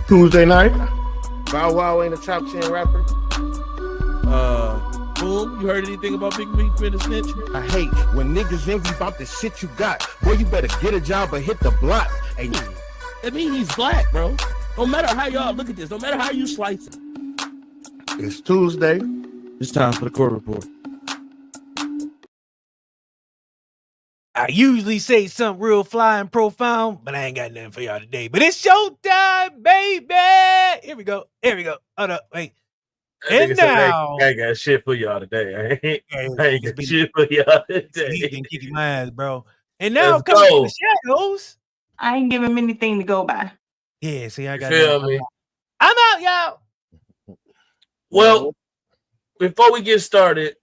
Tuesday night. Bow Wow ain't a top 10 rapper. Boom, you heard anything about Big Meat being a snitch? I hate when niggas envy about the shit you got. Boy, you better get a job or hit the block. Hey, That means he's black, bro. No matter how y'all look at this, no matter how you slice it. it's Tuesday. It's time for the court report. I usually say something real fly and profound, but I ain't got nothing for y'all today. But it's showtime, baby. Here we go. Hold up, wait. And now, I ain't got shit for y'all today. I ain't got been- shit for y'all he's today. been kicking my ass, bro. And now Let's coming go. from the shadows. I ain't giving him anything to go by. Yeah, see, I You got feel nothing. me? I'm out, y'all. Well, before we get started,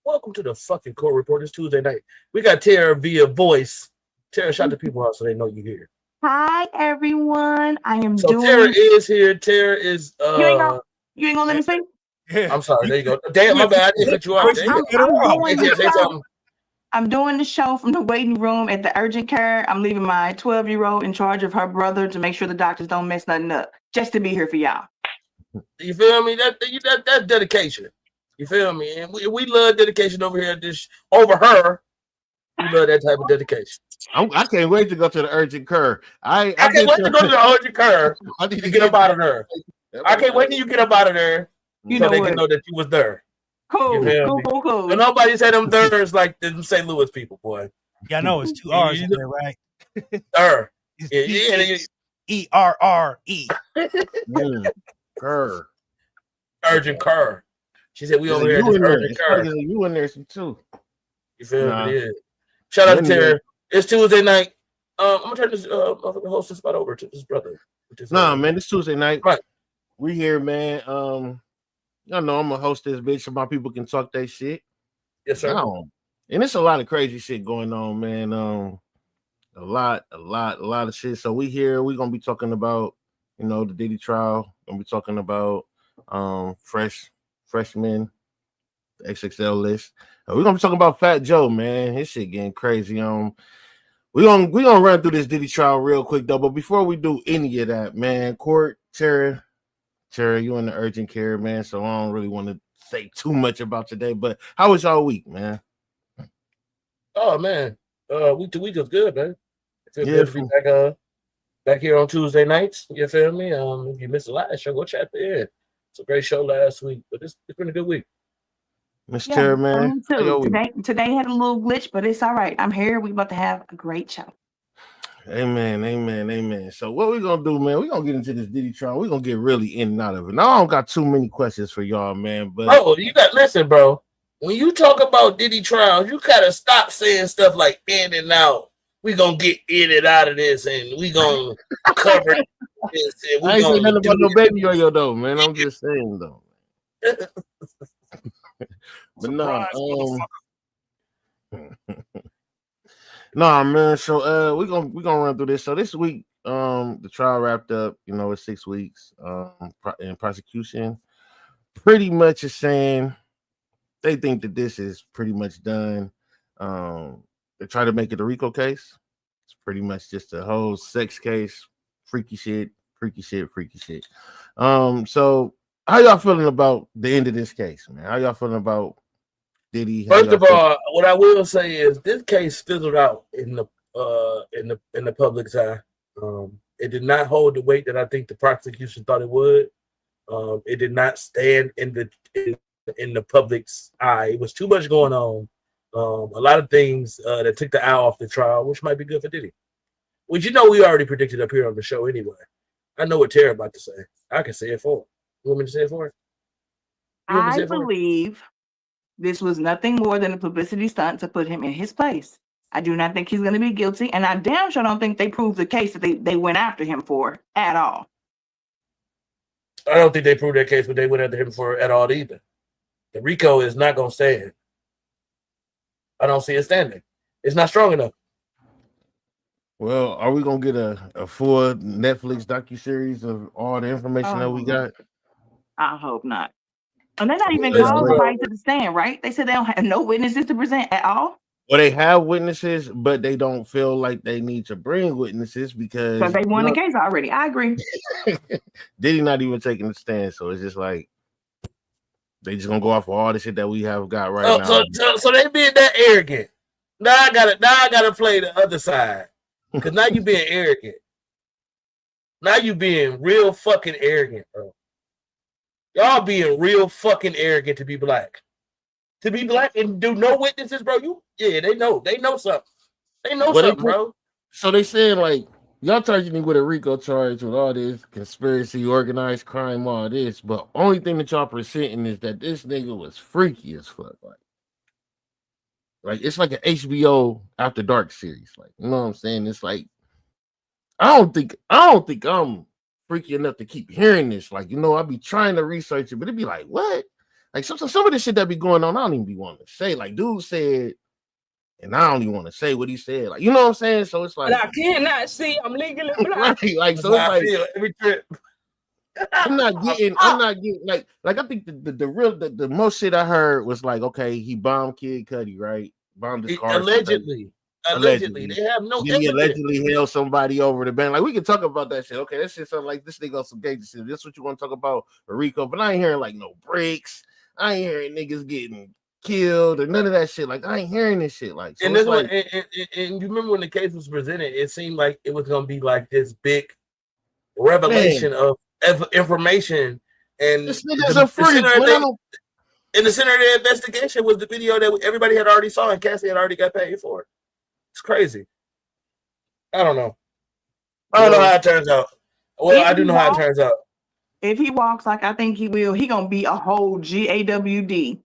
welcome to the fucking court report. It's Tuesday night. We got Tera via voice. Tera, shout the people out so they know you're here. Hi, everyone. I am So doing. Tera is here. Tera is You ain't gonna let me speak? Yeah. I'm sorry, there you go. Damn, my bad. I didn't cut you off. Damn. I'm doing the show from the waiting room at the urgent care. I'm leaving my 12-year-old in charge of her brother to make sure the doctors don't mess nothing up. Just to be here for y'all. You feel me? That's dedication. You feel me? And we love dedication over here. Over her, we love that type of dedication. I can't wait to go to the urgent care. I can't wait to go to the urgent care. I need to get up out of there. I can't wait till you get up out of there You so know they what? can know that you was there. Cool, You feel me? cool. And nobody said them theirs like them St. Louis people, boy. Y'all know it's 2 R's in there, right? It's E-R-R-E. Her. urgent care. She said we There's over a here at you this in there. urgent It's care. probably you in there some too. You feel Nah. me? Yeah. Shout out to Anyway. Tera. It's Tuesday night. I'm gonna turn this hosting spot over to this brother. Man, it's Tuesday night. Right. We here, man. Y'all know I'm gonna host this bitch so my people can talk that shit. Yes, sir. And it's a lot of crazy shit going on, man. A lot of shit. So we here. We gonna be talking about, the Diddy trial. Gonna be talking about freshmen, the XXL list. We're gonna be talking about Fat Joe, man. His shit getting crazy. We gonna run through this Diddy trial real quick though. But before we do any of that, man, Court, Tera, you in the urgent care, man. So I don't really want to say too much about today. But how was y'all week, man? Oh man, week was good, man. It feels Yeah, good to be back here on Tuesday nights. You feel me? If you missed the last show, go chat in. It's a great show last week, but it's been a good week. Miss Tera, man. Me too. Today had a little glitch, but it's all right. I'm here. We about to have a great show. Amen. So what we gonna do, man? We gonna get into this Diddy trial. We gonna get really in and out of it. Now I don't got too many questions for y'all, man. But Listen, bro. When you talk about Diddy trials, you gotta stop saying stuff like in and out. We gonna get in and out of this, and we gonna cover this. And I ain't saying nothing about no baby yo though, man. I'm just saying though. But man. So we gonna run through this. So this week, the trial wrapped up. It's 6 weeks. In prosecution, pretty much is saying they think that this is pretty much done. They try to make it a RICO case. It's pretty much just a whole sex case, freaky shit. So how y'all feeling about the end of this case, man? How y'all feeling about Diddy? First of all, what I will say is this case fizzled out in the public's eye. It did not hold the weight that I think the prosecution thought it would. It did not stand in the public's eye. It was too much going on. A lot of things that took the eye off the trial, which might be good for Diddy. Which we already predicted up here on the show anyway. I know what Tera about to say. I can say it for her. You want me to say it for her? I believe this was nothing more than a publicity stunt to put him in his place. I do not think he's going to be guilty, and I damn sure don't think they proved the case that they went after him for at all. I don't think they proved that case, but they went after him for at all either. The RICO is not going to stand. I don't see it standing. It's not strong enough. Well, are we gonna get a full Netflix docuseries of all the information that we got? I hope not. And they're not even calling nobody to the stand, right? They said they don't have no witnesses to present at all. Or they have witnesses, but they don't feel like they need to bring witnesses because they won the case already. I agree. Diddy not even taking the stand, so it's just like they just gonna go off of all the shit that we have got right now. So they being that arrogant. Now I gotta play the other side. Because now you being arrogant. Now you being real fucking arrogant, bro. Y'all being real fucking arrogant to be black. To be black and do no witnesses, bro. They know something. They know something, bro. So they saying like y'all charging me with a RICO charge with all this conspiracy, organized crime, all this, but only thing that y'all presenting is that this nigga was freaky as fuck. Like it's like an HBO After Dark series. Like, you know what I'm saying? It's like I don't think I'm freaky enough to keep hearing this. Like, you know, I be trying to research it, but it'd be like, what? Like some of the shit that be going on, I don't even be wanting to say. Like, dude said, and I don't even want to say what he said. Like, you know what I'm saying? So it's like, but I cannot see. I'm legally blind. right? Like, so it's like every trip. I'm not getting like I think the most shit I heard was like, okay, he bombed Kid Cudi, right? Bombed his car. Allegedly. They have no evidence. He allegedly held somebody over the band. Like, we can talk about that shit. Okay, that shit sounds like this nigga on some gangster shit. This what you want to talk about, Rico? But I ain't hearing like no breaks. I ain't hearing niggas getting killed or none of that shit. Like, I ain't hearing this shit. Like, so and this like, and you remember when the case was presented, it seemed like it was gonna be like this big revelation of information. And this nigga's a freak. In the center of the investigation was the video that everybody had already saw and Cassie had already got paid for. It's crazy. I don't know. I don't know how it turns out. Well, I do know how it turns out. If he walks like I think he will, he gonna be a whole GAWD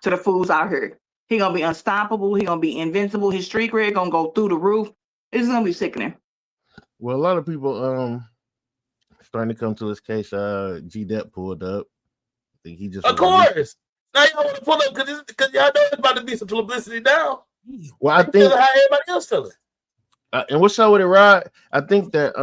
to the fools out here. He gonna be unstoppable. He gonna be invincible. His street cred gonna go through the roof. It's gonna be sickening. Well, a lot of people starting to come to his case. G Dep pulled up. I think he just of course. Now you don't want to pull up because y'all know it's about to be some publicity now. Well, I think how everybody else feeling. And what's up with it, Rod? I think that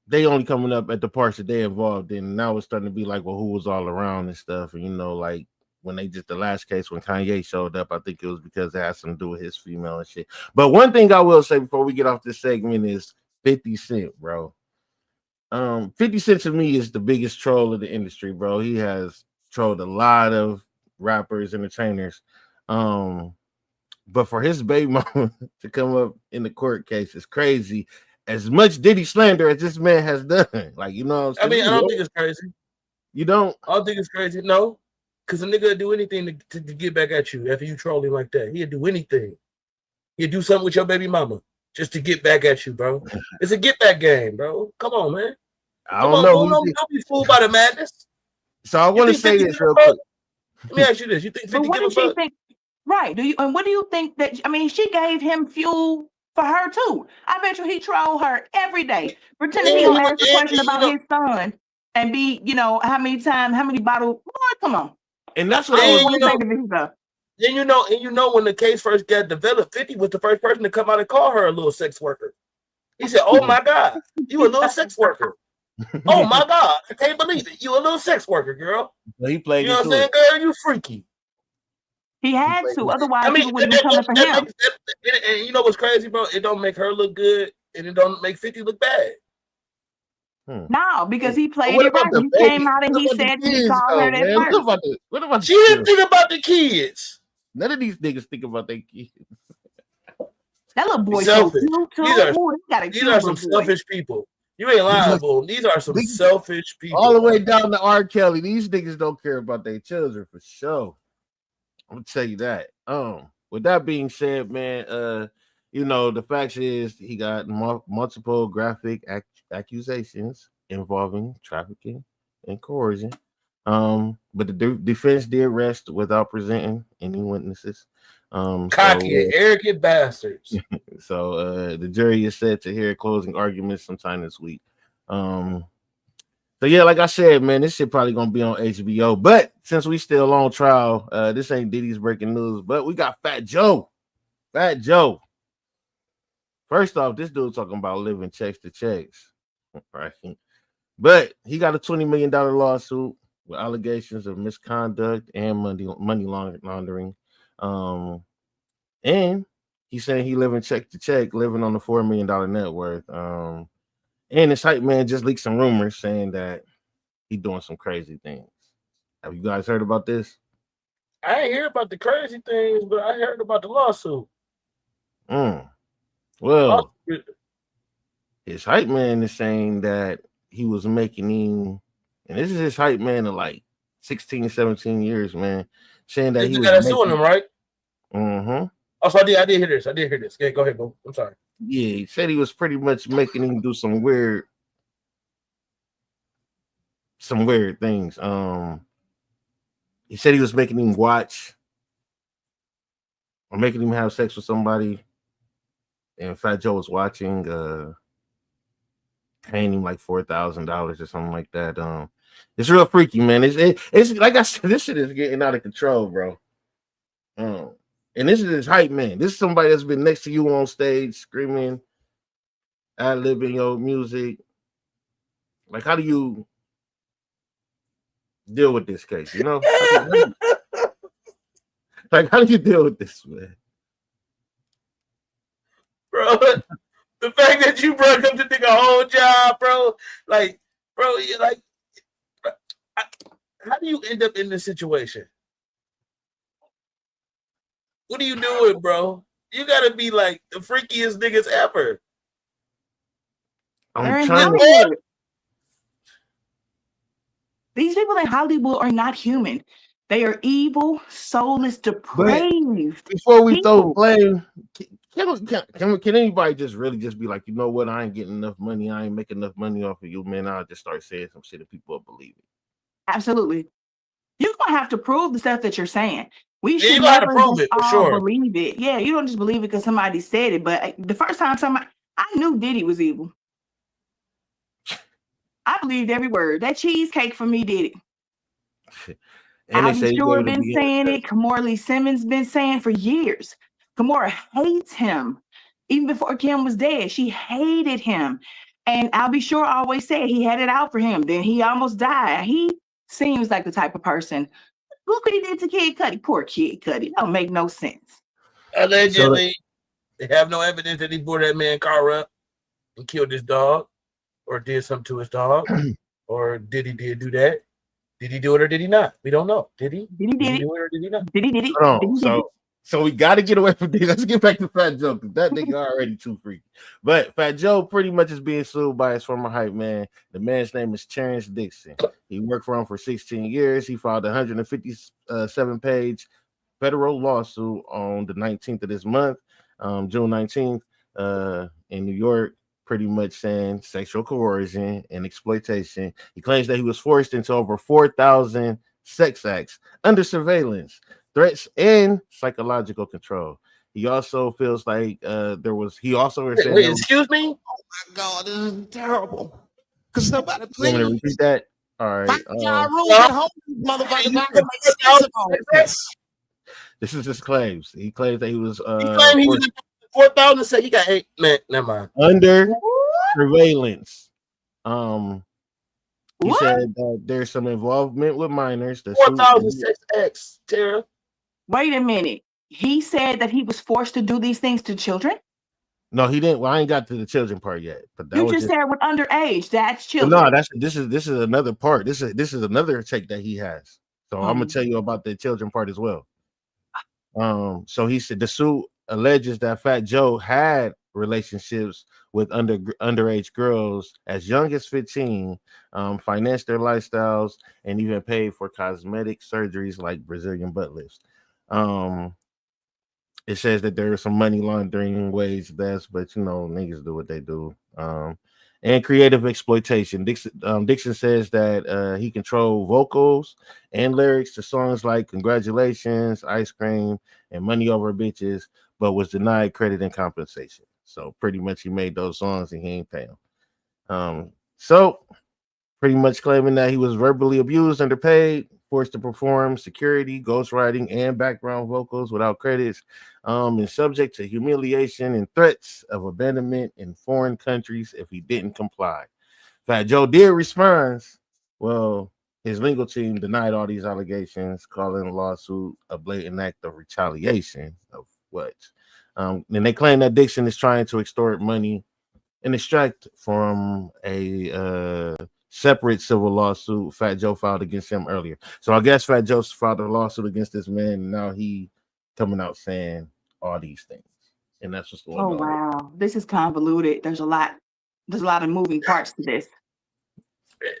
they only coming up at the parts that they involved in. And now it's starting to be like, well, who was all around and stuff. And you know, like when they did the last case when Kanye showed up, I think it was because it had something to do with his female and shit. But one thing I will say before we get off this segment is 50 Cent, bro. 50 Cent to me is the biggest troll of the industry, bro. He has trolled a lot of rappers, entertainers. But for his baby mama to come up in the court case is crazy. As much Diddy slander as this man has done, like, you know what I'm saying? I mean, I don't think it's crazy. You don't? I don't think it's crazy. No, because a nigga would do anything to get back at you after you troll him like that. He'd do anything. He'd do something with your baby mama just to get back at you, bro. It's a get back game, bro. Come on, man. I don't know. Don't be fooled by the madness. So I want to say this real quick. Let me ask you this: you think 50 give a fuck? Right? Do you? And what do you think that? I mean, she gave him fuel for her too. I bet you he trolled her every day, pretending he gonna ask a question about his son and be, you know, how many bottles? Boy, come on. And that's what I want to say to this stuff. And you know, when the case first got developed, 50 was the first person to come out and call her a little sex worker. He said, "Oh my God, you a little sex worker." Oh my God, I can't believe it. You a little sex worker, girl. He played. You know what I'm saying, girl? You freaky. He had to, otherwise people wouldn't be coming for him. And you know what's crazy, bro? It don't make her look good, and it don't make 50 look bad. No, because he played it right. He came out and he said he called her that first. What about she didn't think about the kids? None of these niggas think about their kids. That little boy selfish. These are some selfish people. You ain't lying, bro. These are some selfish people. All the way down to R. Kelly. These niggas don't care about their children for sure. I'm gonna tell you that. With that being said, man, you know, the fact is he got multiple graphic accusations involving trafficking and coercion. But the defense did rest without presenting any witnesses. Cocky and arrogant bastards. So the jury is set to hear closing arguments sometime this week. So yeah, like I said, man, this shit probably gonna be on HBO. But since we still on trial, this ain't Diddy's breaking news, but we got Fat Joe. Fat Joe. First off, this dude talking about living checks to checks, right? But he got a $20 million lawsuit with allegations of misconduct and money laundering. And he's saying he living check to check, living on the $4 million net worth. And this hype man just leaked some rumors saying that he's doing some crazy things. Have you guys heard about this? I ain't hear about the crazy things, but I heard about the lawsuit. Well, his hype man is saying that he was making him, and this is his hype man of like 16, 17 years, man, saying that he was suing him, right? Mm-hmm. Oh, so I did hear this. Okay, go ahead, bro. I'm sorry. Yeah, he said he was pretty much making him do some weird things. He said he was making him watch or making him have sex with somebody, and Fat Joe was watching, paying him like $4,000 or something like that. It's real freaky, man. It's like I said, this shit is getting out of control, bro. And this is his hype man. This is somebody that's been next to you on stage screaming, ad-libbing your music. Like, how do you deal with this case? You know, like, how do you deal with this, man? Bro, the fact that you brought up the nigga whole job, bro, like, bro, you're like, how do you end up in this situation? What are you doing, bro? You gotta be like the freakiest niggas ever. I'm trying to. These people in Hollywood are not human. They are evil, soulless, depraved. But before we throw blame, can anybody just really just be like, you know what? I ain't getting enough money. I ain't making enough money off of you, man. I'll just start saying some shit and people will believe it. Absolutely. You're gonna have to prove the stuff that you're saying. We should you gotta prove it for sure. Believe it. Yeah, you don't just believe it because somebody said it. But the first time I knew Diddy was evil. I believed every word. That cheesecake for me did it. I'm sure been saying it. Kamora Simmons been saying for years. Kamora hates him. Even before Kim was dead, she hated him. And I'll be sure always said he had it out for him. Then he almost died. He seems like the type of person. Look what he did to Kid Cudi. Poor Kid Cudi. Don't make no sense. Allegedly, they have no evidence that he bore that man car up and killed his dog or did something to his dog. Or did he do that? Did he do it or did he not? We don't know. Did he? Did he do it or did he not? Did he? So we got to get away from this. Let's get back to Fat Joe because that nigga already too freaky. But Fat Joe pretty much is being sued by his former hype man. The man's name is Terrence Dixon. He worked for him for 16 years. He filed a 157-page federal lawsuit on the 19th of this month, June 19th, in New York, pretty much saying sexual coercion and exploitation. He claims that he was forced into over 4,000 sex acts under surveillance, threats, and psychological control. He also feels like Wait, excuse me? Oh my God, this is terrible. Could somebody please repeat that? All right. This is his claims. He claims that he was. He claimed he was 4,000. Say he got 8. Man, never mind. Under surveillance. He said that there's some involvement with minors. 4,000 sex acts, Tara. Wait a minute. He said that he was forced to do these things to children? No, he didn't. Well, I ain't got to the children part yet. But that you just said with underage. That's children. No, this is another part. This is another take that he has. So I'm gonna tell you about the children part as well. So he said the suit alleges that Fat Joe had relationships with underage girls as young as 15, financed their lifestyles, and even paid for cosmetic surgeries like Brazilian butt lifts. It says that there is some money laundering ways best, but you know, niggas do what they do. And creative exploitation. Dixon says that he controlled vocals and lyrics to songs like Congratulations, Ice Cream, and Money Over Bitches, but was denied credit and compensation. So pretty much he made those songs and he ain't pay them. So pretty much claiming that he was verbally abused, underpaid, forced to perform security, ghostwriting, and background vocals without credits, and subject to humiliation and threats of abandonment in foreign countries if he didn't comply. Fat Joe did respond. Well, his legal team denied all these allegations, calling the lawsuit a blatant act of retaliation. Of what? And they claim that Dixon is trying to extort money and extract from a separate civil lawsuit Fat Joe filed against him earlier. So I guess Fat Joe filed a lawsuit against this man, and now he coming out saying all these things, and that's what's going on. Oh wow, this is convoluted. There's a lot of moving parts to this.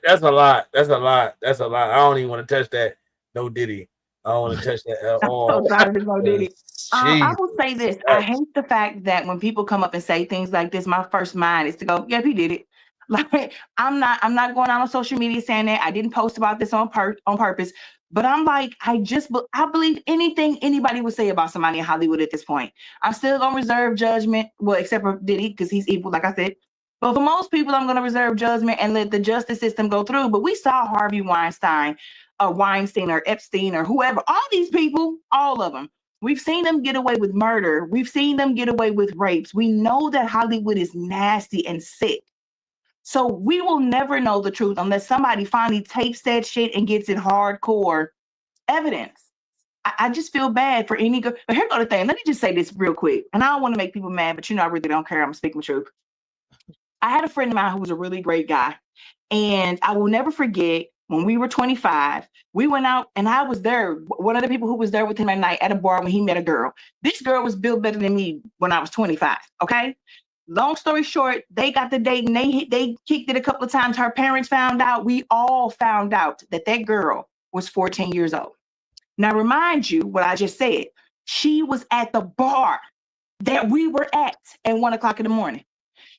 That's a lot. I don't even want to touch that. No Diddy. I don't want to touch that at all. No Diddy. I will say this. I hate the fact that when people come up and say things like this, my first mind is to go, "Yep, he did it." Like I'm not going out on social media saying that. I didn't post about this on purpose. But I'm like, I believe anything anybody would say about somebody in Hollywood at this point. I'm still gonna reserve judgment. Well, except for Diddy, because he's evil, like I said. But for most people, I'm gonna reserve judgment and let the justice system go through. But we saw Harvey Weinstein or Epstein or whoever, all these people, all of them. We've seen them get away with murder. We've seen them get away with rapes. We know that Hollywood is nasty and sick. So we will never know the truth unless somebody finally tapes that shit and gets it hardcore evidence. I just feel bad for any girl. But here's the other thing. Let me just say this real quick. And I don't want to make people mad, but I really don't care. I'm speaking the truth. I had a friend of mine who was a really great guy. And I will never forget when we were 25, we went out and I was there. One of the people who was there with him at night at a bar when he met a girl. This girl was built better than me when I was 25. Okay. Long story short, they got the date and they kicked it a couple of times. Her parents found out. We all found out that girl was 14 years old. Now, remind you what I just said. She was at the bar that we were at 1:00 in the morning.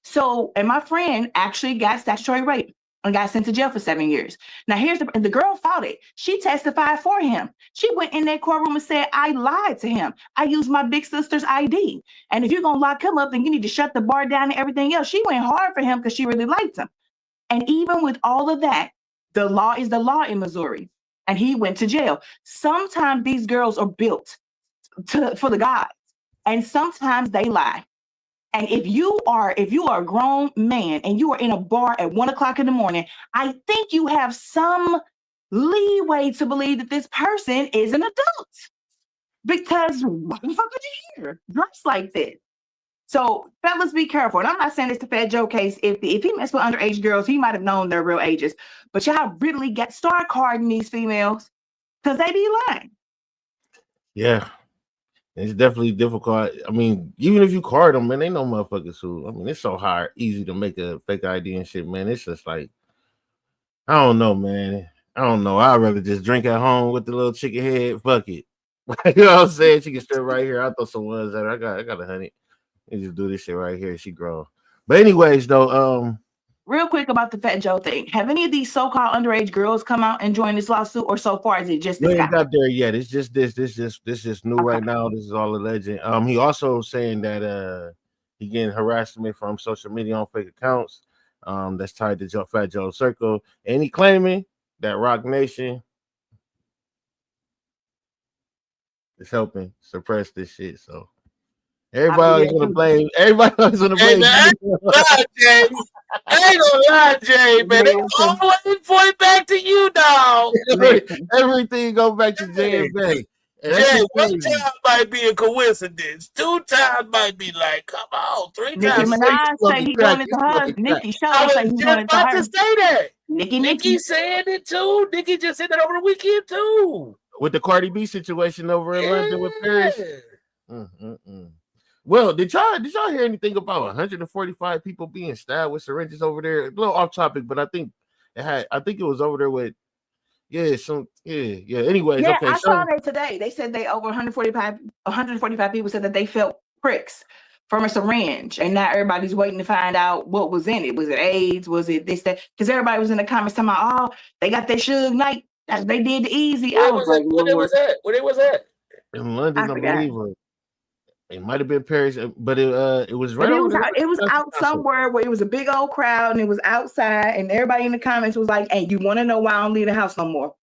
So, and my friend actually got statutory rape and got sent to jail for 7 years. Now, the girl fought it. She testified for him. She went in that courtroom and said, I lied to him. I used my big sister's ID. And if you're going to lock him up, then you need to shut the bar down and everything else. She went hard for him because she really liked him. And even with all of that, the law is the law in Missouri. And he went to jail. Sometimes these girls are built for the gods. And sometimes they lie. And if you are a grown man and you are in a bar at 1:00 in the morning, I think you have some leeway to believe that this person is an adult. Because what the fuck would you hear dressed like this? So fellas, be careful. And I'm not saying this to Fat Joe case. If he messed with underage girls, he might have known their real ages. But y'all really start carding these females because they be lying. Yeah. It's definitely difficult. I mean, even if you card them, man, they know motherfuckers who. I mean, it's so hard, easy to make a fake ID and shit, man. It's just like, I don't know, man. I don't know. I'd rather just drink at home with the little chicken head. Fuck it. You know what I'm saying? She can strip right here. I throw some ones at her. I got a honey. You just do this shit right here. She grow. But anyways, though, real quick about the Fat Joe thing. Have any of these so-called underage girls come out and join this lawsuit, or so far is it just this guy? Ain't got there yet. It's just this just new right now. This is all alleged. He also saying that he getting harassment from social media on fake accounts. That's tied to Fat Joe Circle, and he claiming that Rock Nation is helping suppress this shit. So everybody's gonna blame. Everybody's gonna blame. I ain't gonna lie, Jay, man. They always point back to you, dog. Everything go back to Jay and Bay. Jay, 1 time might be a coincidence. 2 times might be like, come on, 3 Nicki times. Minaj say he doing it to her. Nicki Shaw say he's doing it to her. To say that. Nicki saying it too. Nicki just said that over the weekend too. With the Cardi B situation over in London with Paris. Well, did y'all hear anything about 145 people being stabbed with syringes over there? A little off topic, but I think it was over there with Anyways, okay. I saw that today. They said they over 145 people said that they felt pricks from a syringe, and now everybody's waiting to find out what was in it. Was it AIDS? Was it this, that? Because everybody was in the comments talking about, oh, they got that Suge Knight. That's they did the easy. Where they was at? In London, I believe. It might have been Paris, but it was right. It was out somewhere where it was a big old crowd and it was outside, and everybody in the comments was like, "Hey, you want to know why I don't leave the house no more?"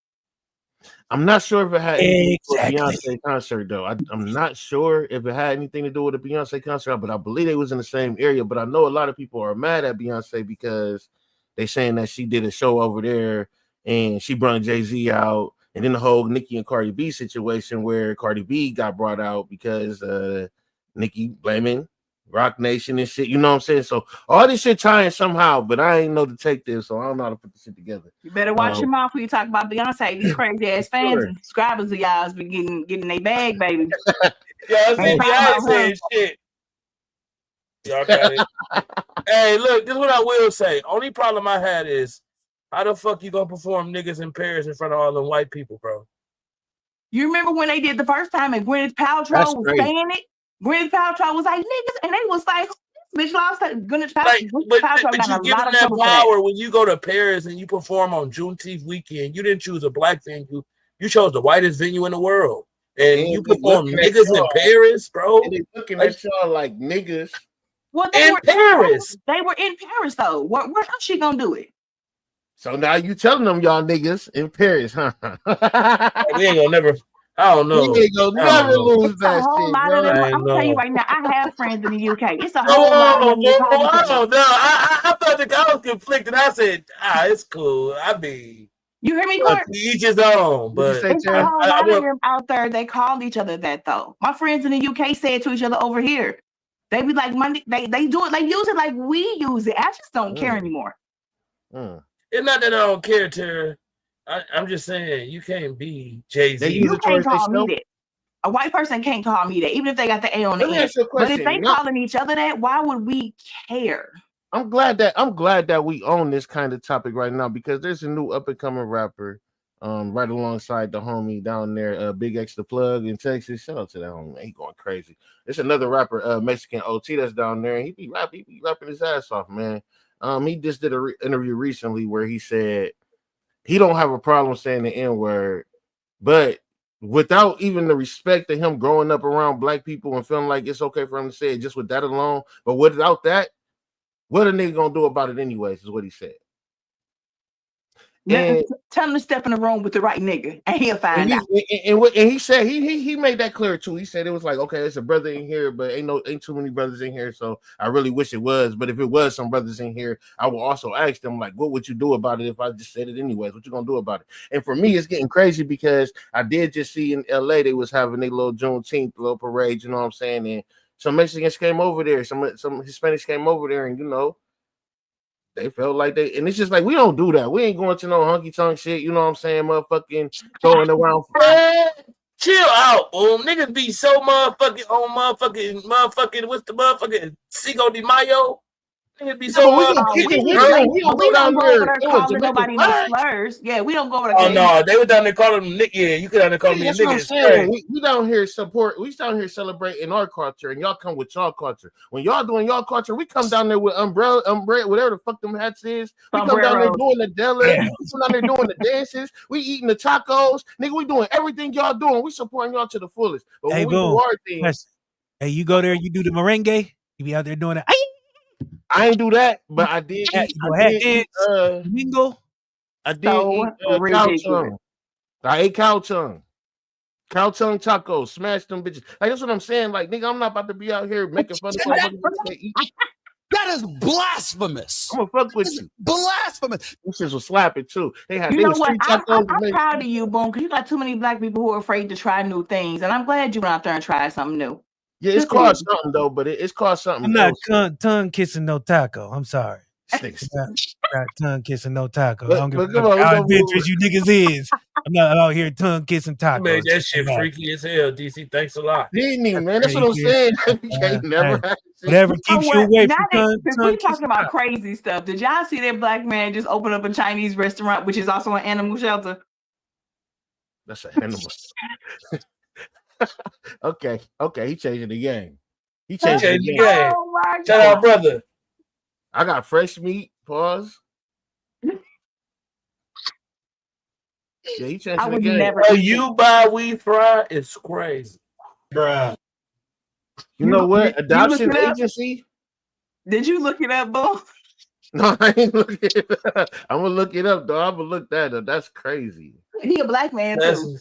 I'm not sure if it had anything to do with a Beyonce concert, though. I'm not sure if it had anything to do with a Beyonce concert, but I believe they was in the same area. But I know a lot of people are mad at Beyonce because they saying that she did a show over there and she brought Jay-Z out, and then the whole Nicki and Cardi B situation where Cardi B got brought out because Nicki blaming Rock Nation and shit. You know what I'm saying? So all this shit tying somehow, but I ain't know to take this, so I don't know how to put this shit together. You better watch your mouth when you talk about Beyonce. These crazy ass fans and subscribers of y'all's be getting their bag, baby. Y'all see Beyonce and shit. Y'all got it. Hey, look, this is what I will say. Only problem I had is how the fuck you gonna perform niggas in Paris in front of all them white people, bro? You remember when they did the first time and Gwyneth Paltrow was saying it? Gwyneth Paltrow was like, niggas, and they was like, bitch, lost Gwyneth Paltrow. But you give them that power when you go to Paris and you perform on Juneteenth weekend. You didn't choose a black venue. You chose the whitest venue in the world. And you perform niggas in Paris, bro. And they looking at y'all like niggas. Well, Paris. They were in Paris, though. Where else she gonna do it? So now you telling them y'all niggas in Paris, huh? We ain't gonna never. I don't know. We ain't gonna never lose that shit, bro. I'm gonna tell you right now. I have friends in the UK. It's a whole lot of them. I don't know. I felt like I was conflicted. I said, it's cool. I mean, you hear me, Court? Each his own. But it's a whole lot of them out there. They called each other that though. My friends in the UK say it to each other over here. They be like, Monday. They do it. They use it like we use it. I just don't care anymore. It's not that I don't care, Tara. I'm just saying you can't be Jay-Z. You can't call me that. A white person can't call me that, even if they got the A on the end. But if they calling each other that, why would we care? I'm glad that we own this kind of topic right now because there's a new up and coming rapper, right alongside the homie down there, Big X the Plug in Texas. Shout out to that homie, he going crazy. There's another rapper, Mexican OT that's down there, and he be rapping his ass off, man. He just did an interview recently where he said he don't have a problem saying the N-word, but without even the respect of him growing up around black people and feeling like it's okay for him to say it just with that alone, but without that, what a nigga gonna do about it anyways, is what he said. And tell him to step in the room with the right nigga, and he'll find out. And he said he made that clear too. He said it was like, okay, it's a brother in here, but ain't too many brothers in here. So I really wish it was. But if it was some brothers in here, I will also ask them like, what would you do about it if I just said it anyways? What you gonna do about it? And for me, it's getting crazy because I did just see in LA they was having a little Juneteenth little parade. You know what I'm saying? And some Mexicans came over there, some Hispanics came over there, and they felt like and it's just like, we don't do that. We ain't going to no hunky tonk shit. You know what I'm saying? Motherfucking throwing around. Chill out, boom. Niggas be so motherfucking on motherfucking, what's the motherfucking Cinco de Mayo? Niggas be so we don't go over there calling nobody no slurs. Yeah, we don't go over there. Oh no, they were down there calling them niggas. Yeah, you could down there calling me niggas. We down here celebrating our culture, and y'all come with y'all culture. When y'all doing y'all culture, we come down there with umbrella, whatever the fuck them hats is. We come down there doing the deli. We come down there doing the dances. We eating the tacos. Nigga, we doing everything y'all doing. We supporting y'all to the fullest. But when we do our thing, hey, you go there, you do the merengue. You be out there doing it. I ain't do that, but I did. I did cow tongue. I ate cow tongue. Cow tongue tacos. Smash them bitches. Like, that's what I'm saying. Like, nigga, I'm not about to be out here making fun of motherfuckers. That is blasphemous. I'm gonna fuck with you. Blasphemous. This shit was slapping too. They had, you know what? I'm proud of you, Boom, because you got too many black people who are afraid to try new things, and I'm glad you went out there and tried something new. Yeah, it's called something though, but it's called something. I'm not tongue kissing no taco. I'm sorry. Not tongue kissing no taco. I don't give a fuck how adventurous you niggas is. I'm not out here tongue kissing tacos. Man, that shit freaky as hell, DC. Thanks a lot. Didn't he, man? That's what I'm saying. Whatever keeps you away from tongue. We talking about crazy stuff. Did y'all see that black man just open up a Chinese restaurant, which is also an animal shelter? That's an animal. Okay, he changing the game. He changing the game. Oh my Shout out, brother. I got fresh meat. Pause. Yeah, he changing the game. You buy, we fry. It's crazy, bruh. You know what? Adoption agency. Did you look it up, Bo? No, I ain't looking it up. I'm gonna look it up, though. I'm gonna look that up. That's crazy. He a black man too.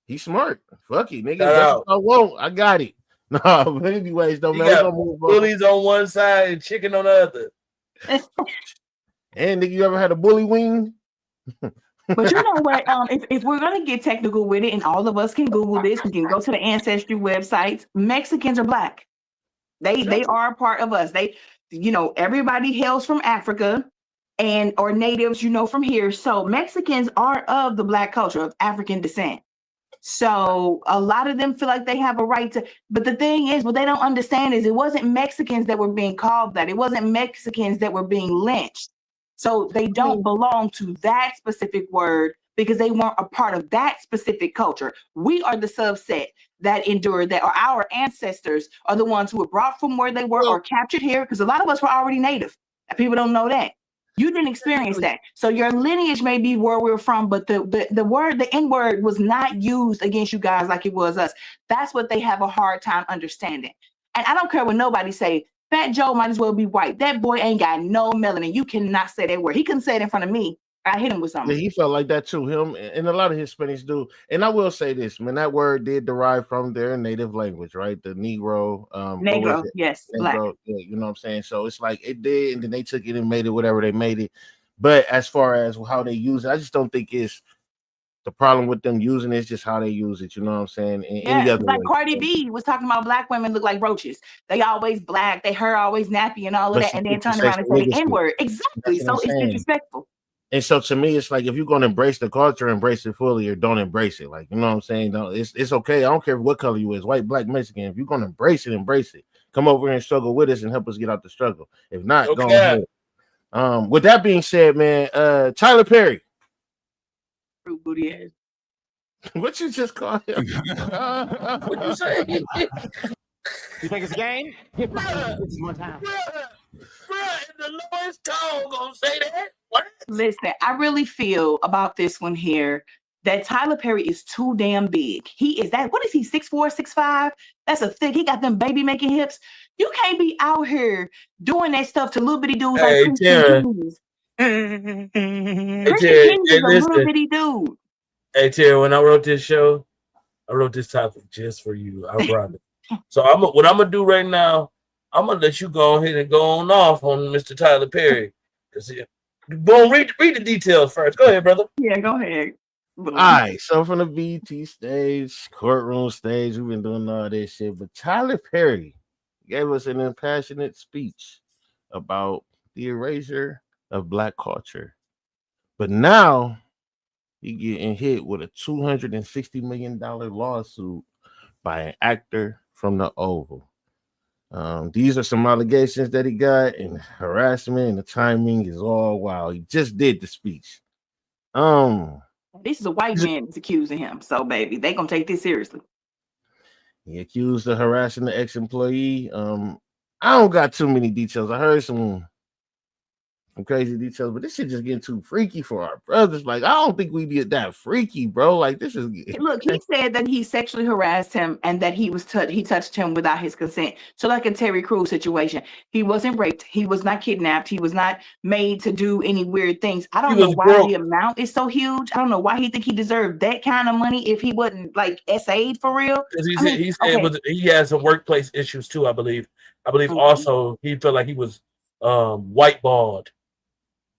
He's smart. Fuck it, nigga. That's what I want. I got it. No, but anyways, though, man, we're gonna move on. Bullies on one side and chicken on the other. And nigga, you ever had a bully wing? But you know what? If we're gonna get technical with it, and all of us can Google this, we can go to the ancestry websites. Mexicans are black. They are a part of us. They, everybody hails from Africa, and or natives, from here. So Mexicans are of the black culture of African descent. So a lot of them feel like they have a right to, but the thing is, what they don't understand is it wasn't Mexicans that were being called that. It wasn't Mexicans that were being lynched. So they don't belong to that specific word because they weren't a part of that specific culture. We are the subset that endured that, or our ancestors are the ones who were brought from where they were or captured here, because a lot of us were already native. People don't know that. You didn't experience that. So your lineage may be where we're from, but the word, the N-word, was not used against you guys like it was us. That's what they have a hard time understanding. And I don't care what nobody say. Fat Joe might as well be white. That boy ain't got no melanin. You cannot say that word. He couldn't say it in front of me. I hit him with something. Yeah, he felt like that too. Him and a lot of Hispanics do. And I will say this, man, that word did derive from their native language, right? The Negro. Negro, yes, Negro, black. yeah, you know what I'm saying? So it's like it did, and then they took it and made it whatever they made it. But as far as how they use it, I just don't think it's the problem with them using it. It's just how they use it. You know what I'm saying? In any other like way. Cardi B was talking about black women look like roaches. They always black, they hair always nappy and all of that, and then turn around and say the N-word. Exactly. So it's disrespectful. And so to me, it's like if you're gonna embrace the culture, embrace it fully, or don't embrace it. Like, you know what I'm saying? No, it's okay. I don't care what color you is, white, black, Mexican. If you're gonna embrace it, embrace it. Come over here and struggle with us and help us get out the struggle. If not, go ahead. With that being said, man, Tyler Perry. Booty ass. What you just call him? What you say? You think it's a game? Bruh, this is one time. Bruh, in the lowest tone gonna say that? What? Listen, I really feel about this one here that Tyler Perry is too damn big. He is that. What is he? 6'4", 6'5"? That's a thick. He got them baby making hips. You can't be out here doing that stuff to little bitty dudes like Christian Keys. Christian Keys is a little bitty dude. Hey Tara, when I wrote this show, I wrote this topic just for you. I brought it. So what I'm gonna do right now, I'm gonna let you go ahead and go on off on Mr. Tyler Perry. Boom, read the details first. Go ahead, brother. Yeah, go ahead. All right, so from the BT stage, courtroom stage, we've been doing all this shit. But Tyler Perry gave us an impassionate speech about the erasure of black culture. But now he getting hit with a $260 million lawsuit by an actor from the Oval. These are some allegations that he got, and harassment, and the timing is all wild. He just did the speech. This is a white man that's accusing him, so baby, they gonna take this seriously. He accused of harassing the ex-employee. I don't got too many details. I heard some crazy details, but this shit just getting too freaky for our brothers. Like, I don't think we get that freaky, bro. Like, this is look. He said that he sexually harassed him and that he touched him without his consent. So, like a Terry Crews situation, he wasn't raped, he was not kidnapped, he was not made to do any weird things. I don't know why the amount is so huge. I don't know why he think he deserved that kind of money if he wasn't like SA'd for real. He said he has some workplace issues too. I believe also he felt like he was whiteballed.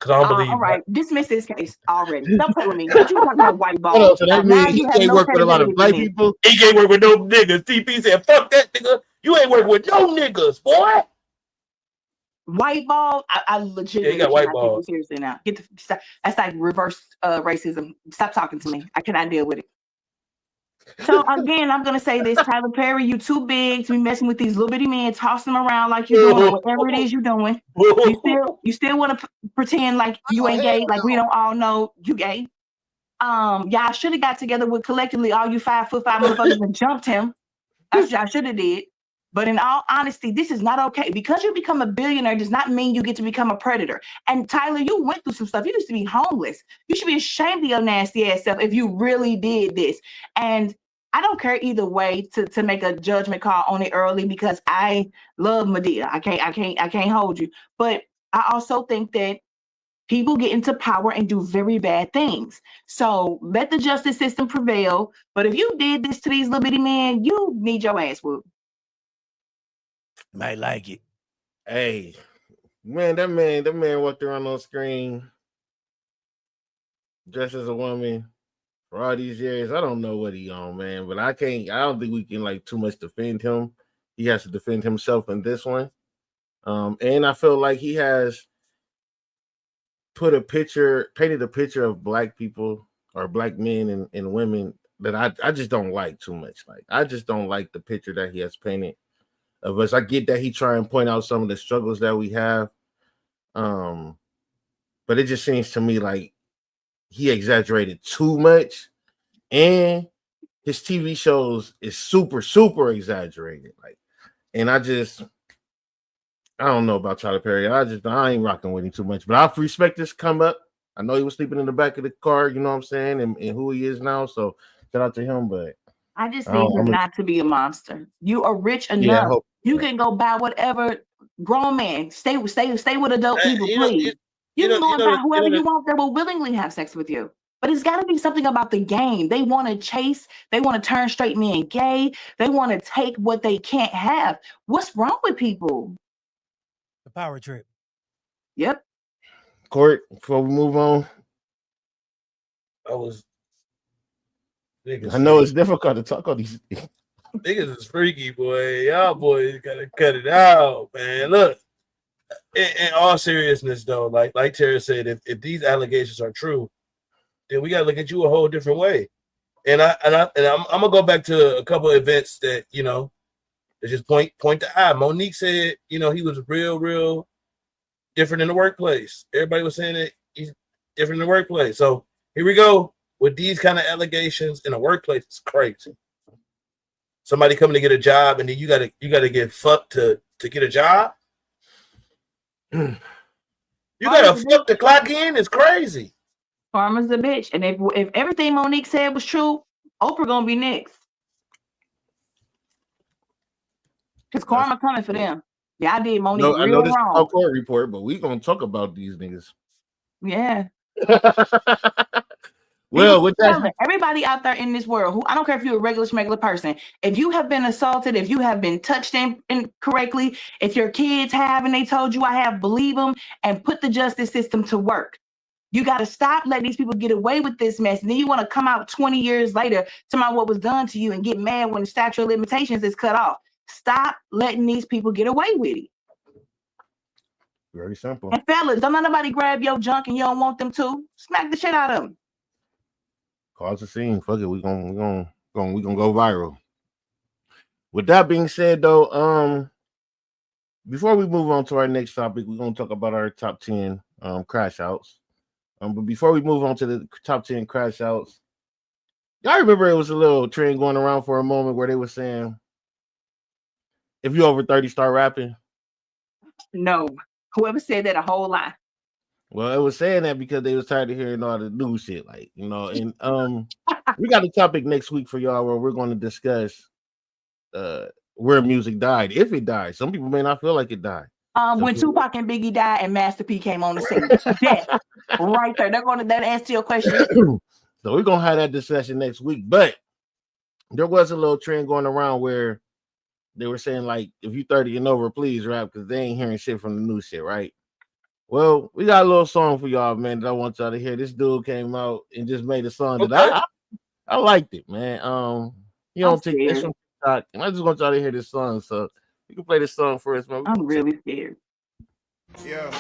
All right, dismiss this case already. Stop playing with me. What you talking about white ball? So that means he can't work with a lot of black people. He can't work with no niggas. TP said, "Fuck that nigga. You ain't working with no niggas, boy." White ball. I legitimately got white cannot ball. take you seriously now. That's like reverse racism. Stop talking to me. I cannot deal with it. So again, I'm gonna say this, Tyler Perry, you too big to be messing with these little bitty men, tossing them around like you're doing, or whatever it is you're doing. You still want to pretend like you ain't gay, like we don't all know you gay. Y'all should have got together with collectively all you 5'5" motherfuckers and jumped him. That's what y'all should have did. But in all honesty, this is not okay. Because you become a billionaire does not mean you get to become a predator. And Tyler, you went through some stuff. You used to be homeless. You should be ashamed of your nasty ass self if you really did this. And I don't care either way to make a judgment call on it early because I love Madea. I can't hold you. But I also think that people get into power and do very bad things. So let the justice system prevail. But if you did this to these little bitty men, you need your ass whooped. Might like it. Hey, man, that man walked around on screen dressed as a woman for all these years. I don't know what he on, man, but I don't think we can like too much defend him. He has to defend himself in this one. And I feel like he has painted a picture of black people or black men and women that I just don't like too much. Like, I just don't like the picture that he has painted of us. I get that he try and point out some of the struggles that we have. But it just seems to me like he exaggerated too much, and his TV shows is super, super exaggerated. Like, and I don't know about Tyler Perry. I ain't rocking with him too much, but I respect this come up. I know he was sleeping in the back of the car, you know what I'm saying, and who he is now. So shout out to him, but I just need him not to be a monster. You are rich enough. You can go buy whatever. Grown man, stay with adult people, please. You can go and buy whoever you want that will willingly have sex with you. But it's got to be something about the game. They want to chase. They want to turn straight men gay. They want to take what they can't have. What's wrong with people? The power trip. Yep. Court, before we move on. I know it's difficult to talk on these things. Niggas is freaky, boy. Y'all boys gotta cut it out, man. Look, in all seriousness, though, like Tara said, if these allegations are true, then we gotta look at you a whole different way. And I'm gonna go back to a couple of events that that just point to eye. Monique said, he was real different in the workplace. Everybody was saying that he's different in the workplace. So here we go with these kind of allegations in the workplace. It's crazy. Somebody coming to get a job, and then you gotta get fucked to get a job. You gotta fuck to clock in. It's crazy. Karma's a bitch, and if everything Monique said was true, Oprah gonna be next. Cause karma coming for them. Yeah, I did Monique I know this wrong. is a court report, but we gonna talk about these niggas. Yeah. Well, with that, everybody out there in this world, who I don't care if you're a regular person, if you have been assaulted, if you have been touched incorrectly, if your kids have and they told you I have, believe them and put the justice system to work. You got to stop letting these people get away with this mess. And then you want to come out 20 years later to about what was done to you and get mad when the statute of limitations is cut off. Stop letting these people get away with it. Very simple. And fellas, don't let nobody grab your junk and you don't want them to. Smack the shit out of them. Cause a scene. Fuck it. We gonna go viral. With that being said, though, before we move on to our next topic, we're gonna talk about our top 10 crash outs. But before we move on to the top 10 crash outs, y'all remember it was a little trend going around for a moment where they were saying, if you over 30, start rapping. No, whoever said that a whole lie. Well, it was saying that because they was tired of hearing all the new shit, and we got a topic next week for y'all where we're going to discuss where music died, if it died. Some people may not feel like it died. When Tupac and Biggie died and Master P came on the scene, death, right there. They're going to answer your question. So we're gonna have that discussion next week. But there was a little trend going around where they were saying like, if you 30 and over, please rap because they ain't hearing shit from the new shit, right? Well, we got a little song for y'all, man, that I want y'all to hear. This dude came out and just made a song that I liked it, man. You don't take this from TikTok, and I just want y'all to hear this song. So you can play this song for us, man. I'm really scared. Yeah,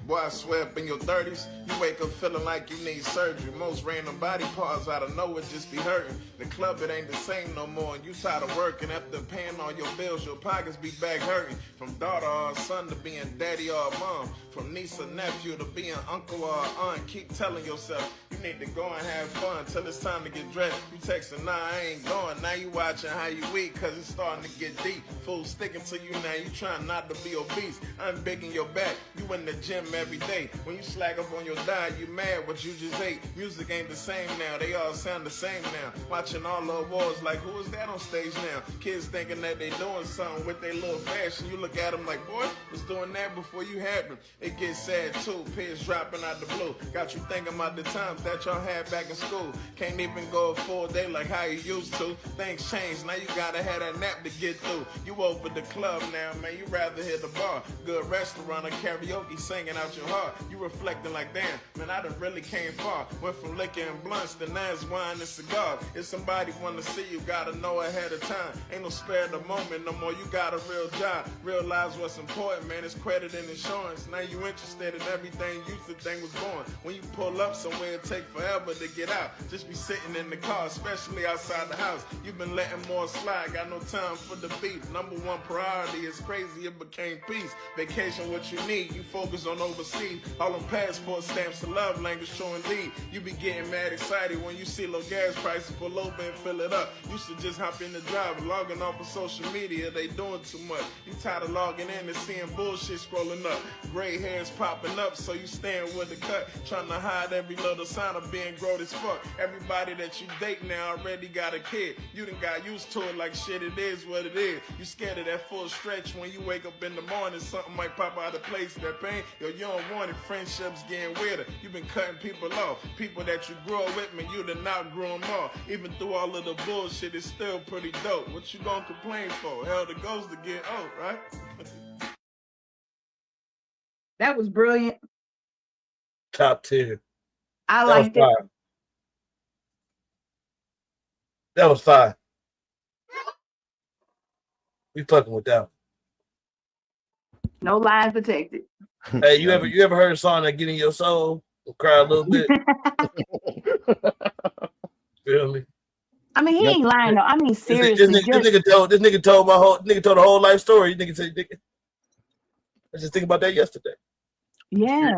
boy, I swear up in your 30s, you wake up feeling like you need surgery. Most random body parts out of nowhere just be hurting. The club, it ain't the same no more, and you tired of working. After paying all your bills, your pockets be back hurting. From daughter or son to being daddy or mom. From niece or nephew to being uncle or aunt. Keep telling yourself you need to go and have fun till it's time to get dressed. You texting, nah, I ain't going. Now you watching how you eat, cause it's starting to get deep. Fools sticking to you now, you trying not to be obese. I'm big in your back, you in the gym every day. When you slack up on your diet, you mad what you just ate. Music ain't the same now, they all sound the same now. Watching all the awards like, who is that on stage now? Kids thinking that they doing something with their little fashion. You look at them like, boy, was doing that before you had them. It gets sad too, peers dropping out the blue. Got you thinking about the times that that y'all had back in school. Can't even go a full day like how you used to. Things changed, now you gotta have that nap to get through. You over the club now, man, you rather hit the bar. Good restaurant or karaoke singing out your heart. You reflecting like, damn, man, I done really came far. Went from liquor and blunts to now it's wine and cigars. If somebody wanna see you, gotta know ahead of time. Ain't no spare the moment no more, you got a real job. Realize what's important, man, it's credit and insurance. Now you interested in everything you used to think was boring. When you pull up somewhere, it take forever to get out. Just be sitting in the car, especially outside the house. You've been letting more slide, got no time for the beat. Number one priority is crazy, it became peace. Vacation what you need, you focus on overseas. All them passport stamps of love language showing indeed. You be getting mad excited when you see low gas prices, pull over and fill it up. Used to just hop in the drive, logging off of social media, they doing too much. You tired of logging in and seeing bullshit scrolling up. Gray hairs popping up, so you staying with the cut. Trying to hide every little sign of being grown as fuck. Everybody that you date now already got a kid. You done got used to it like shit, it is what it is. You scared of that full stretch when you wake up in the morning, something might pop out of place. That pain, yo, you don't want it. Friendships getting weirder. You been cutting people off. People that you grew up with, man, you done outgrew them all. Even through all of the bullshit, it's still pretty dope. What you gonna complain for? Hell, the goals to get old, right? That was brilliant. Top 10. I liked it. Fire. That was fire. We fucking with that. No lies detected. Hey, you ever heard a song that get in your soul? Cry a little bit. Feel me? I mean, he ain't lying though. I mean, seriously, this nigga told the whole life story. Nigga said, I just think about that yesterday. yeah,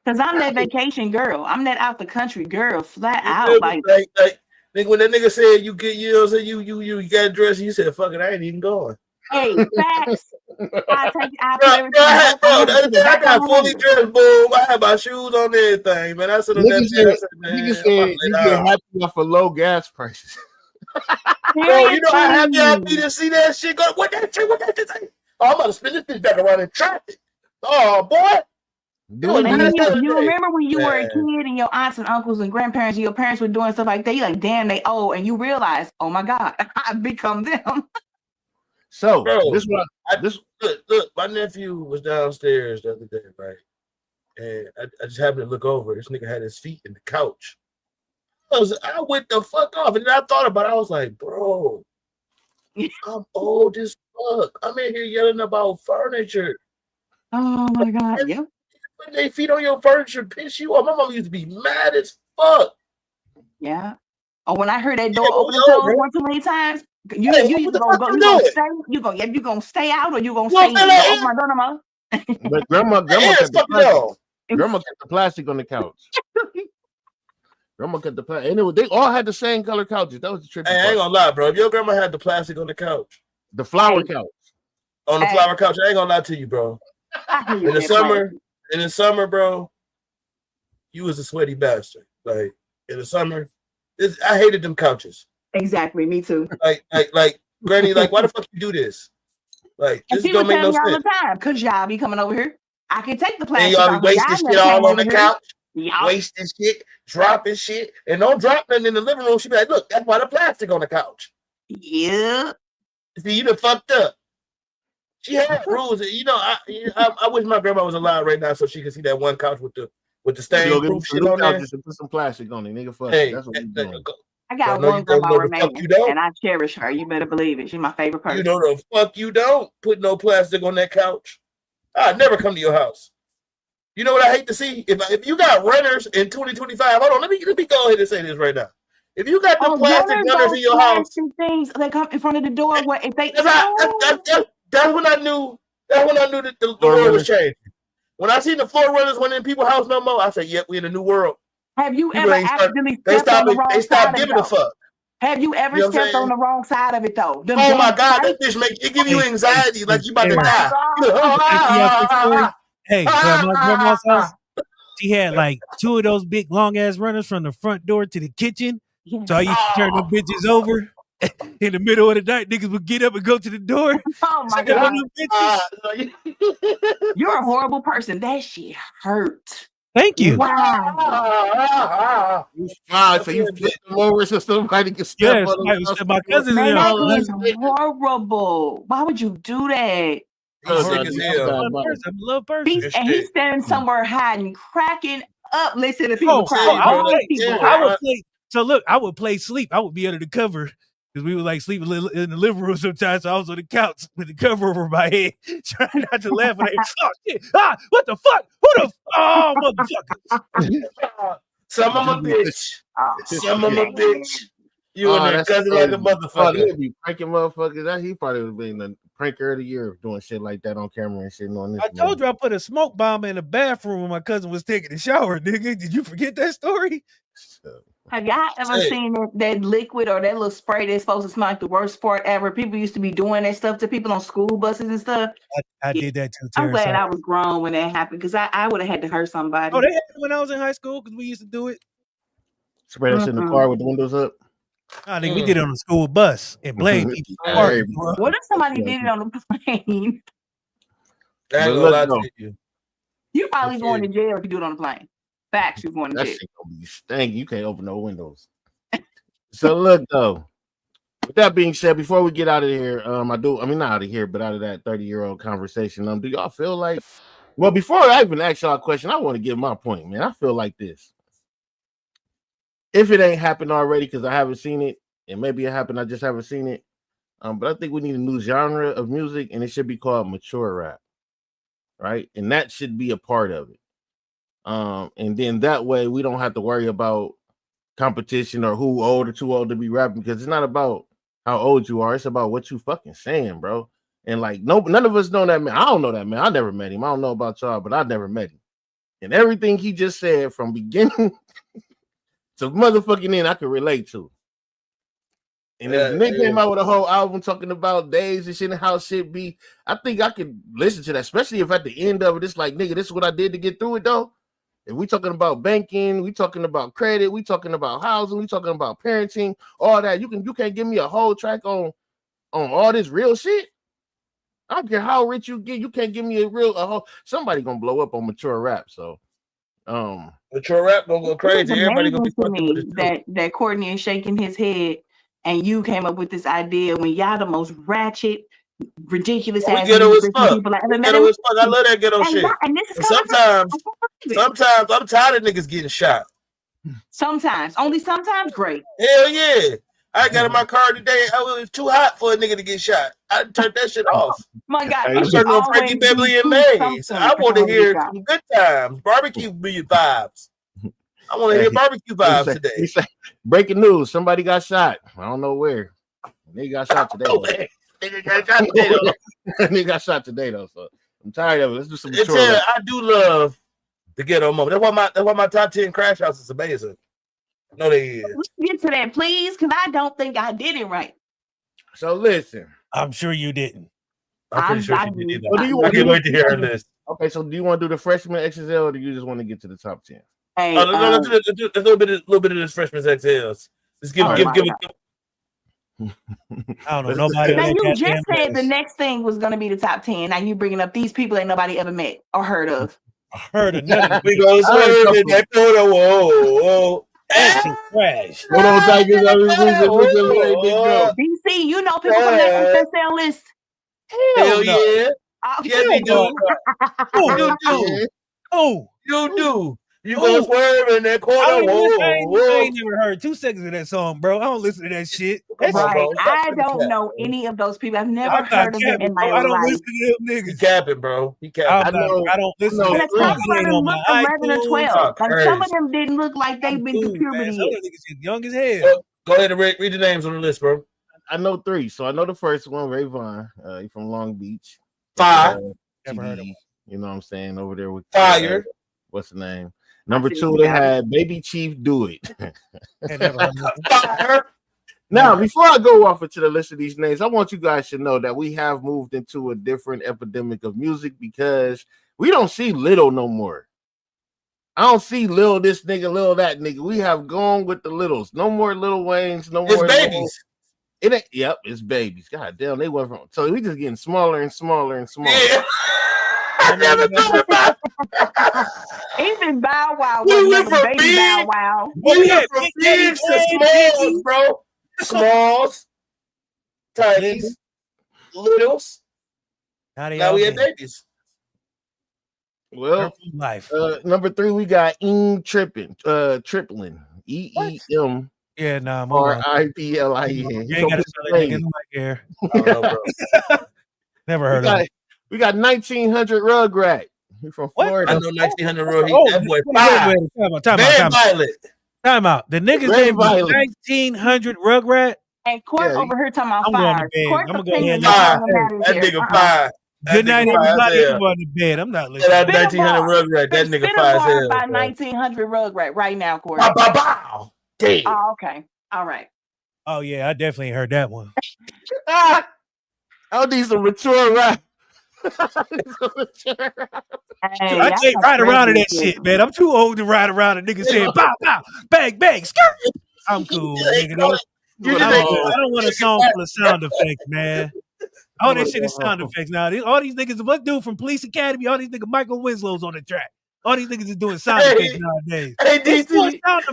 because I'm that vacation girl. I'm that out the country girl, flat out. Like nigga, when that nigga said you get you got dressed, you said, "Fuck it, I ain't even going." Hey, facts. I got fully dressed, boom. I had my shoes on and everything, man. I said, nigga said you get happy off of low gas prices. Bro, you know how happy I'll be to see that shit go. What that shit say? Oh, I'm about to spin this bitch back around in traffic. Oh, boy. You remember when you were a kid and your aunts and uncles and grandparents and your parents were doing stuff like that? You're like, damn, they old. And you realize, oh my God, I've become them. So, bro, look, my nephew was downstairs the other day, right? And I just happened to look over. This nigga had his feet in the couch. I went the fuck off. And then I thought about it. I was like, bro, I'm old as fuck. I'm in here yelling about furniture. Oh my God. Yeah. Putting their feet on your furniture piss you off. My mom used to be mad as fuck. Yeah. Oh, when I heard that door open and close one too many times, you gonna stay out or you gonna stay in? Oh my God, but grandma kept the plastic on the couch. Grandma kept the plastic. Anyway, they all had the same color couches. That was the trippy part. I ain't gonna lie, bro. If your grandma had the plastic on the couch, the flower couch. On the flower couch, I ain't gonna lie to you, bro. In the summer, bro, you was a sweaty bastard. Like in the summer, I hated them couches. Exactly, me too. Like Granny, like why the fuck you do this? Like this don't make no sense. All the time, cause y'all be coming over here. I can take the plastic. And y'all be wasting shit all on the couch, wasting shit, dropping shit, and don't drop nothing in the living room. She be like, look, that's why the plastic on the couch. Yeah. See, you done fucked up. She had rules. You know, I wish my grandma was alive right now so she could see that one couch with the stain proof shit on there. Just put some plastic on it, nigga. Fuck. Hey, that's what we doing. I got one grandma remaining, and I cherish her. You better believe it. She's my favorite person. You know the fuck you don't put no plastic on that couch. I'd never come to your house. You know what I hate to see? If you got renters in 2025, hold on, let me go ahead and say this right now. If you got the plastic runners in your house, things they come in front of the door. What if they? That's when I knew. That's when I knew that the world was changing. When I seen the floor runners went in people's house no more, I said, "Yep, we in a new world." Have you ever accidentally stepped on the wrong side of it? They stopped giving a fuck. Have you ever stepped on the wrong side of it though? Oh my God, that bitch give you anxiety like you about to die. Hey, grandma's house. She had like 2 of those big long ass runners from the front door to the kitchen. Yes. So I used to turn them bitches over in the middle of the night. Niggas would get up and go to the door. Oh my God. You're a horrible person. That shit hurt. Thank you. Wow. You fine, so you flip them over so somebody can step Yes, on them. my cousin. Man, that Oh, is horrible. Why would you do that? He's sick no, as dude, hell. I'm a love person. Good And he's shit. standing somewhere hiding, cracking up, listening to people Oh, cry. bro, All like, these people yeah, I cry. would play. So look, I would play sleep. I would be under the cover because we would like sleep in the living room sometimes. So I was on the couch with the cover over my head, trying not to laugh. And oh shit! Ah, what the fuck? Who the? Oh, motherfuckers! Some of a bitch. Some of a bitch. You and that that's cousin like a crazy. motherfucker. He'd be pranking motherfuckers. He probably would have been the pranker of the year doing shit like that on camera and shit on this. I told you I put a smoke bomb in the bathroom when my cousin was taking a shower, nigga. Did you forget that story? Have y'all ever seen that liquid or that little spray that's supposed to smell like the worst fart ever? People used to be doing that stuff to people on school buses and stuff. I did that too. I'm glad I was grown when that happened because I would have had to hurt somebody. Oh, they happened when I was in high school because we used to do it. Spray that shit in the car with the windows up. I think we did it on the school bus and blame people. Hey, what if somebody did it on the plane? You probably going to jail if you do it on the plane. Facts, you're going to jail. That shit gonna be stinky. You can't open no windows. So look though. With that being said, before we get out of here, not out of here, but out of that 30-year-old conversation, do y'all feel like? Well, before I even ask y'all a question, I want to give my point, man. I feel like this. If it ain't happened already, because I haven't seen it, and maybe it happened, I just haven't seen it. But I think we need a new genre of music, and it should be called mature rap, right? And that should be a part of it. And then that way we don't have to worry about competition or who old or too old to be rapping, because it's not about how old you are, it's about what you fucking saying, bro. And like none of us know that man. I don't know that man. I never met him. I don't know about y'all, but I never met him. And everything he just said from beginning to motherfucking end, I could relate to. And if Nick came out with a whole album talking about days and shit and how shit be, I think I could listen to that, especially if at the end of it, it's like, nigga, this is what I did to get through it, though. If we talking about banking, we talking about credit, we talking about housing, we talking about parenting, all that. You can't give me a whole track on all this real shit. I don't care how rich you get, you can't give me a whole. Somebody gonna blow up on mature rap. So, mature rap gonna go crazy. Everybody gonna be fucking with it. That Courtney is shaking his head, and you came up with this idea when y'all the most ratchet, ridiculous ass ghetto as fuck. People I ever met. Ghetto as fuck. I love that ghetto shit. And this is sometimes I'm tired of niggas getting shot. Sometimes, only sometimes, great. Hell yeah. I got in my car today. It was too hot for a nigga to get shot. I turned that shit off. My God, I turned on Frankie Beverly and Mays. I want to hear some good times, barbecue vibes. I want to hear barbecue vibes today. Breaking news: somebody got shot. I don't know where. They got shot today. Nigga got shot today though. They got shot today though. So I'm tired of it. Let's do some. I do love the ghetto moment. That's why my top 10 crash house is amazing. No, they is. Let's get to that, please, because I don't think I did it right. So listen, I'm sure you didn't. I'm pretty sure you did. I can't wait to hear her list. Okay, so do you want to do the freshman XXL or do you just want to get to the top 10? Hey, let's do a little bit of this freshman XXLs. Let's give it. I don't know nobody. Now you just said the next thing was going to be the top 10. Now you bringing up these people ain't nobody ever met or heard of. I heard of nothing. We gonna swerve in that corner. Whoa. Crash. What on Tigers? DC, you know people from that SSL list. Hell yeah. Yes, we do. You do. You gonna swerve in that corner. I ain't never heard 2 seconds of that song, bro. I don't listen to that shit. Right. I don't know any of those people. I've never heard of them in my life. I don't listen to them niggas. He capping, bro. He capping. I don't listen to them. Some of them look 11 or 12. Like, some of them didn't look like they've been to puberty yet. Some of them niggas young as hell. Go ahead and read the names on the list, bro. I know 3. So I know the first one, Ray Vaughn. He's from Long Beach. Fire. Never heard of him. You know what I'm saying? Over there with Fire. What's the name? Number 2, they had Baby Chief Do It. Now, before I go off into the list of these names, I want you guys to know that we have moved into a different epidemic of music because we don't see Little no more. I don't see Lil this nigga, Lil that nigga. We have gone with the Littles. No more Lil Waynes. No more babies. It ain't. Yep, it's babies. God damn, they went from. So we just getting smaller and smaller and smaller. Yeah. I never thought about Even Bow Bow Wow We was went never from baby Bow big. Wow. We went from big to smalls, bro. Smalls, tinies, littles. Now we had babies. Well, life. Number 3, we got Triplin. EEM. Yeah, nah, RIPLIN. You ain't gotta spell that nigga here. I don't know, bro. Never heard of it. We got 1900 Rugrat. He from Florida. I know 1900 Rug. That boy fire. Time out. The niggas named 1900 Rugrat. And Court over here talking about I'm fire. going to bed. Court I'm gonna go ahead. That nigga fire. Good night, everybody. I'm going to bed. I'm not listening. That 1900 Rugrat. That nigga fire as hell. By 1900 Rugrat right now, Court. Bow. Damn. Oh, okay. All right. Oh yeah, I definitely heard that one. I need some mature rap. Hey, I can't ride around in that shit, man. I'm too old to ride around and niggas saying bow, bow, bang, bang, skirt. I'm cool, nigga. I don't want a song full of sound effects, man. All that shit is sound effects now. All these niggas, what dude from Police Academy, all these niggas, Michael Winslow's on the track. All these niggas is doing sound effects nowadays. Hey, DC got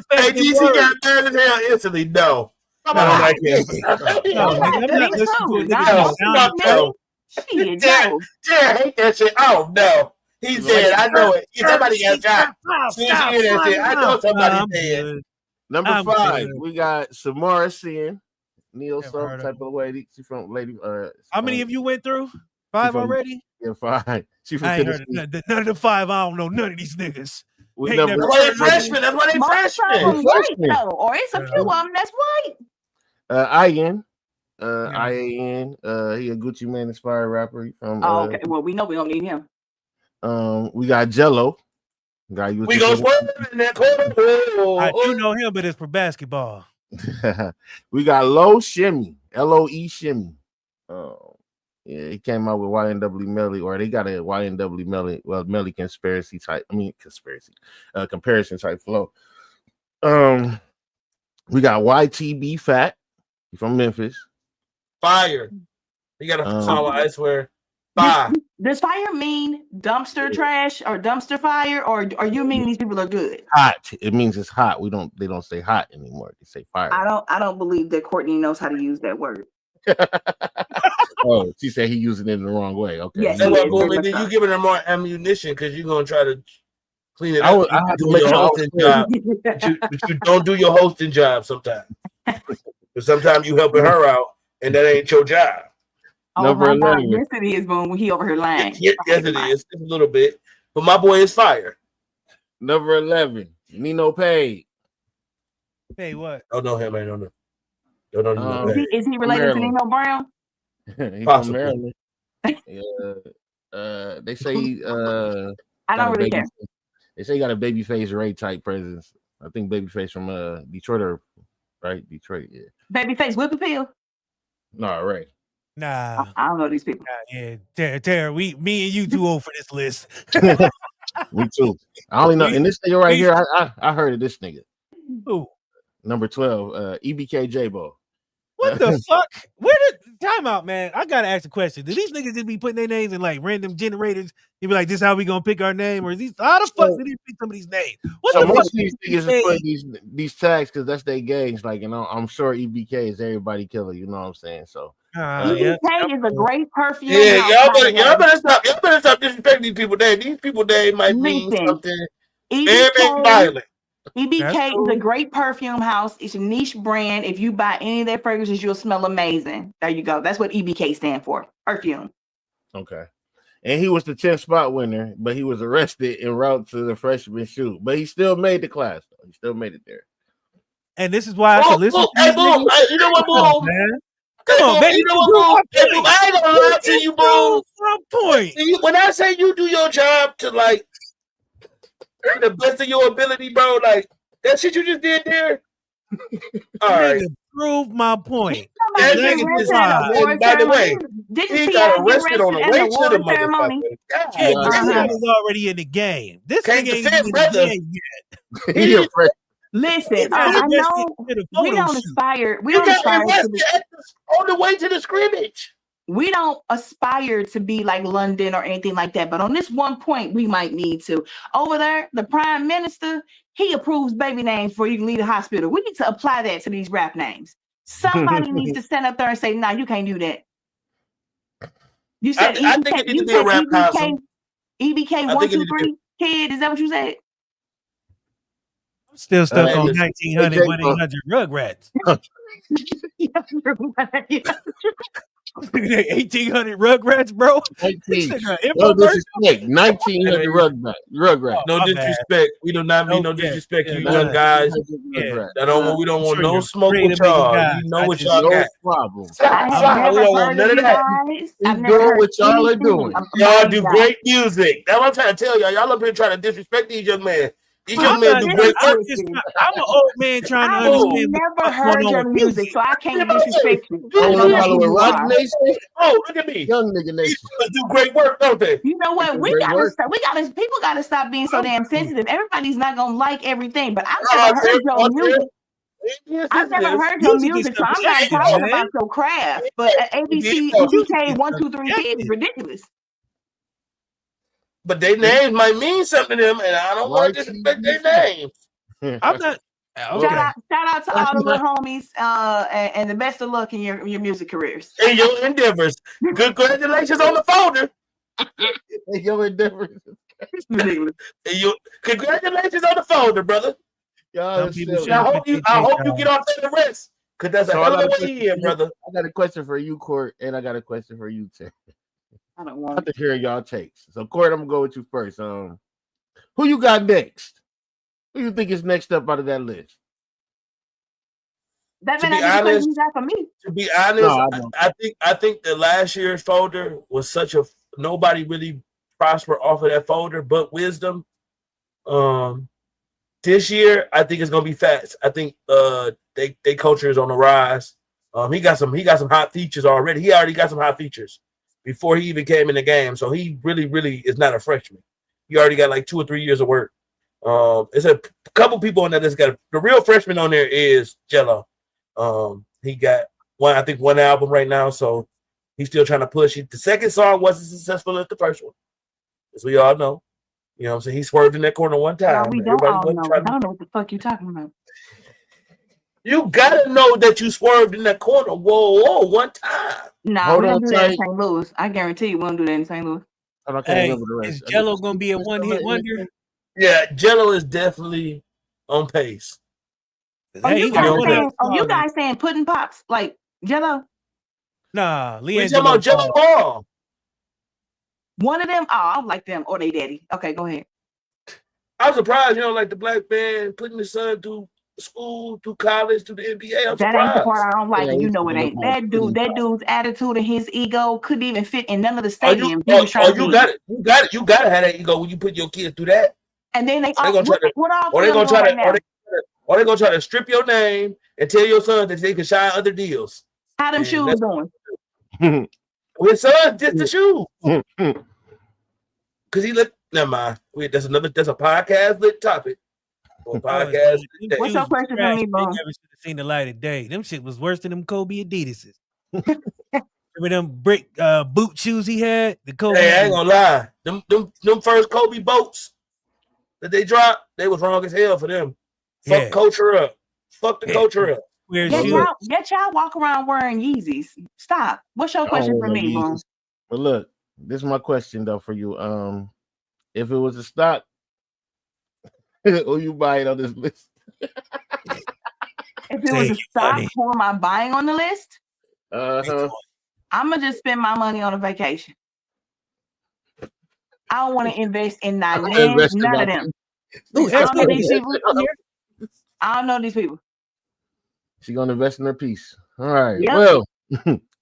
mad as hell instantly. No. I don't like it. No, nigga, I'm not listening to a nigga. Tera hate that shit. Oh, no. He said, I know it. Somebody got shot. I know somebody said. Number 5, we got Samara Sin. Neil some type of lady. She from lady. How many of you went through? 5 already? Yeah, 5. She from Tennessee. None of the 5. I don't know none of these niggas. That's why they freshmen. That's why they freshmen. White, or it's a few of them that's white. IAN. IAN. He a Gucci Man inspired rapper. He from. Okay. Well, we know we don't need him. We got Jello. We gonna swerve in that corner. I do know him, but it's for basketball. We got Low Shimmy, LOE Shimmy. Yeah, he came out with YNW Melly, or they got a YNW Melly, Melly comparison type flow. We got YTB Fat from Memphis. Fire. He got a solid, I swear. Fire. Does fire mean dumpster trash or dumpster fire, or you mean these people are good? Hot. It means it's hot. They don't say hot anymore. They say fire. I don't believe that Courtney knows how to use that word. Oh, she said he using it in the wrong way. Okay. Yes, then you giving her more ammunition because you're gonna try to clean it up. I have to make your hosting job. But you don't do your hosting job sometimes. But sometimes you helping her out, and that ain't your job. Number 11. Yes, it is, when he over here lying. Yes, it is. Just a little bit. But my boy is fire. Number 11. Nino Pay. Hey, what? Oh no, him. I don't know. Is he related to Nino Brown? He's from Maryland. They say I don't really care. They say he got a Babyface Ray type presence. I think Babyface from Detroit, right? Detroit, yeah. Babyface Whip Appeal? No, Ray. Nah, I don't know these people. Yeah, Tera, me and you too old for this list. Me too. I only know, and this nigga right here, I heard of this nigga. Who? Number 12, EBK J-Bo. What the fuck? Where did time out, man? I gotta ask a question. Do these niggas just be putting their names in like random generators? You be like, this is how we gonna pick our name, or is these how the fuck did he pick some of these names? What the most of these niggas is putting these tags because that's their gangs. Like, you know, I'm sure EBK is everybody killer. You know what I'm saying? So EBK is a great perfume. Yeah, y'all better stop disrespecting these people. These people might mean something. Everything violent. EBK is a great perfume house. It's a niche brand. If you buy any of their fragrances, you'll smell amazing. There you go. That's what EBK stand for. Perfume. Okay. And he was the 10th spot winner, but he was arrested en route to the freshman shoot. But he still made the class, though. He still made it there. And this is why I can listen. Hey, Boom. You know what, Boom? Man. Come on, man. You know what, Boom? I ain't gonna lie to you, Boom. Point. When I say you do your job to like the best of your ability, bro, like that shit you just did there. All right. Prove my point. That nigga just, by the way, he got arrested on the way to the motherfucker. This is already in the game. This nigga ain't in the game yet. Listen, I know we don't aspire. We don't aspire on the way to the scrimmage. we don't aspire to be like London or anything like that. But on this one point, we might need to. Over there, the prime minister, he approves baby names before you can leave the hospital. We need to apply that to these rap names. Somebody needs to stand up there and say, "No, you can't do that." You said I think it needs to be a rap council. EBK 123 kid. Is that what you said? I'm still stuck on 1900 1-800 Rugrats. 1800 Rugrats, bro. 1900 Rugrats. No disrespect. We do not mean no disrespect to you young guys. We don't want no smoke with y'all. You know what y'all got. Problem. We don't want none of that. He's doing what y'all are doing. Y'all do great music. That's what I'm trying to tell y'all. Y'all up here trying to disrespect these young men. These young men do great work. I'm an old man trying to understand. I've never heard your music, so I can't disrespect you. Rock Nation? Oh, look at me. Young nigga nation. These do great work, don't they? You know what? People gotta stop being so damn sensitive. Everybody's not gonna like everything, but I've never heard your music. I've never heard your music, so I'm not talking about your craft. But ABC, EBK 123 kid is ridiculous. But their names might mean something to them, and I don't want to disrespect their names. I'm not. Okay. Shout out to all the little homies, and the best of luck in your music careers. In your endeavors. Good congratulations on the folder. In your endeavors. Congratulations on the folder, brother. I hope you get off to the rest. Because that's a hell of a way here, brother. I got a question for you, Court, and I got a question for you, Tara. I don't want to hear y'all takes. So, Court, I'm gonna go with you first. Who you got next? Who you think is next up out of that list? That man has you got for me. To be honest, I think the last year's folder was such a nobody really prospered off of that folder, but Wisdom. This year, I think it's gonna be Fats. I think they culture is on the rise. He got some hot features already. He already got some hot features before he even came in the game. So he really is not a freshman. He already got like 2 or 3 years of work. It's a couple people on that that's got the real freshman on there is Jello. He got one album right now, so he's still trying to push it. The second song wasn't successful as the first one, as we all know. You know what I'm saying? He swerved in that corner one time. We don't all know. I don't know what the fuck you talking about. You gotta know that you swerved in that corner. Whoa, one time. Nah, we don't do that in St. Louis. I guarantee you we don't do that in St. Louis. Is Jello gonna be a one-hit wonder? Yeah, Jello is definitely on pace. You guys saying pudding pops like Jello? Nah, we talking about Jello Ball. One of them? Oh, I don't like them or they daddy. Okay, go ahead. I'm surprised you don't like the black man putting his son through school, through college, through the NBA. That ain't the part I don't like. Yeah, you know it ain't. That dude's attitude and his ego couldn't even fit in none of the stadiums. You gotta have that ego when you put your kids through that. And then they're gonna try to strip your name and tell your son that they can shine other deals. How them shoes doing? His son did the shoes. Because he looked. Never mind. That's a podcast lit topic. Podcast. What's your question for me, bro? Never should have seen the light of day. Them shit was worse than them Kobe Adidas's. Remember them brick boot shoes he had? The Kobe. Hey, I ain't gonna lie. Them first Kobe boats that they dropped, they was wrong as hell for them. Fuck culture up. Fuck the culture up. Get y'all walk around wearing Yeezys. Stop. What's your question for me, bro? But look, this is my question though for you. If it was a stock, who you buying on this list? If it was a stock, who am I buying on the list? I'm gonna just spend my money on a vacation. I don't want to invest in none of them. I don't know these people. I don't know these people. She's gonna invest in her piece. All right. Yep. Well,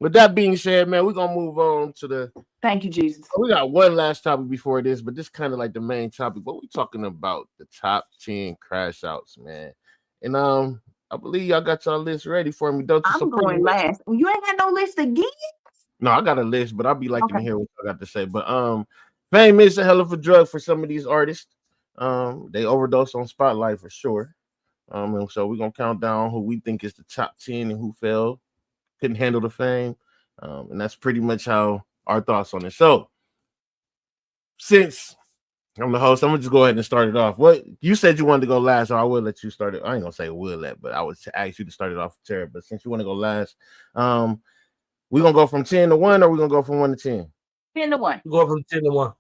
with that being said, man, we're gonna move on to the. Thank you, Jesus. We got one last topic before this, but this is kind of like the main topic. What we talking about? The top 10 crash outs, man. And I believe y'all got y'all list ready for me, don't you? I'm going last. You ain't got no list again? No, I got a list, but I'll be liking to hear what I got to say. But fame is a hell of a drug for some of these artists. They overdose on spotlight for sure. And so we're gonna count down who we think is the top 10 and who failed, couldn't handle the fame. And that's pretty much how our thoughts on it. So, since I'm the host, I'm gonna just go ahead and start it off. What you said you wanted to go last, so I will let you start it. I ain't gonna say will let, but I would ask you to start it off, Tara. But since you want to go last, we're gonna go from 10 to 1, or we're gonna go from 1 to 10? 10 to 1. Go from 10 to 1.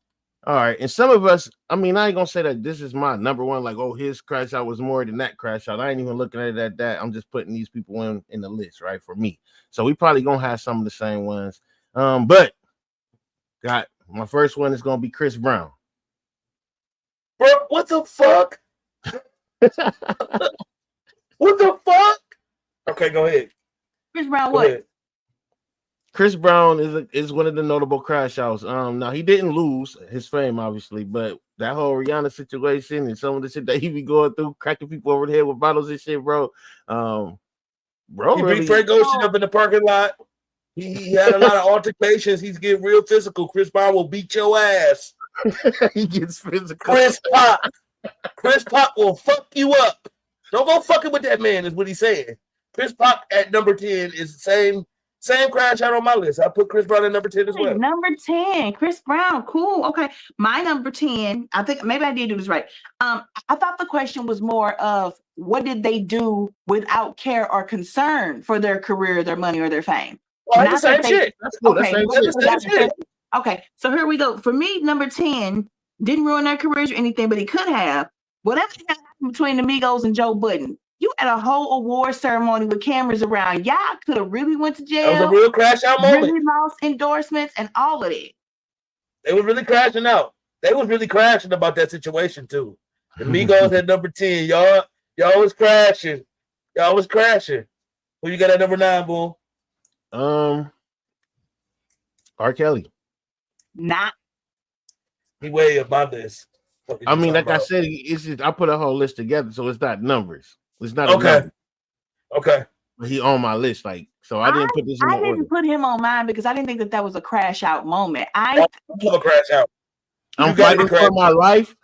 All right. And some of us, I mean, I ain't gonna say that this is my number one, like, oh, his crash out was more than that crash out. I ain't even looking at it at that. I'm just putting these people in the list, right? For me. So we probably gonna have some of the same ones. But got my first one is gonna be Chris Brown. Bro, what the fuck? What the fuck? Okay, go ahead. Chris Brown, what? Ahead. Chris Brown is one of the notable crash outs. Now he didn't lose his fame, obviously, but that whole Rihanna situation and some of the shit that he be going through, cracking people over the head with bottles and shit, bro. Bro, he really beat Frank Ocean up in the parking lot. He had a lot of altercations. He's getting real physical. Chris Brown will beat your ass. He gets physical. Chris Pop will fuck you up. Don't go fucking with that man, is what he's saying. Chris Pop at number 10 is the same crash out on my list. I put Chris Brown at number 10 as well. Number 10, Chris Brown. Cool. Okay. My number 10, I think maybe I did do this right. I thought the question was more of what did they do without care or concern for their career, their money, or their fame? Well, that's the same shit. That's cool. Okay. That's the same shit. Okay. So here we go. For me, number 10 didn't ruin their careers or anything, but he could have. Whatever happened between the Migos and Joe Budden. You had a whole award ceremony with cameras around. Y'all could have really went to jail. That was a real crash out moment. Really lost endorsements and all of it. They were really crashing out. They was really crashing about that situation too. The Migos at number 10. Y'all was crashing. Y'all was crashing. Who you got at number 9, boy? R. Kelly. Not. He way up my list. I mean, like I said, it's just, I put a whole list together, so it's not numbers. It's not okay. But he on my list, like, so I didn't put this. I didn't put him on mine because I didn't think that was a crash out moment. I'm a crash out. I'm fighting for my life.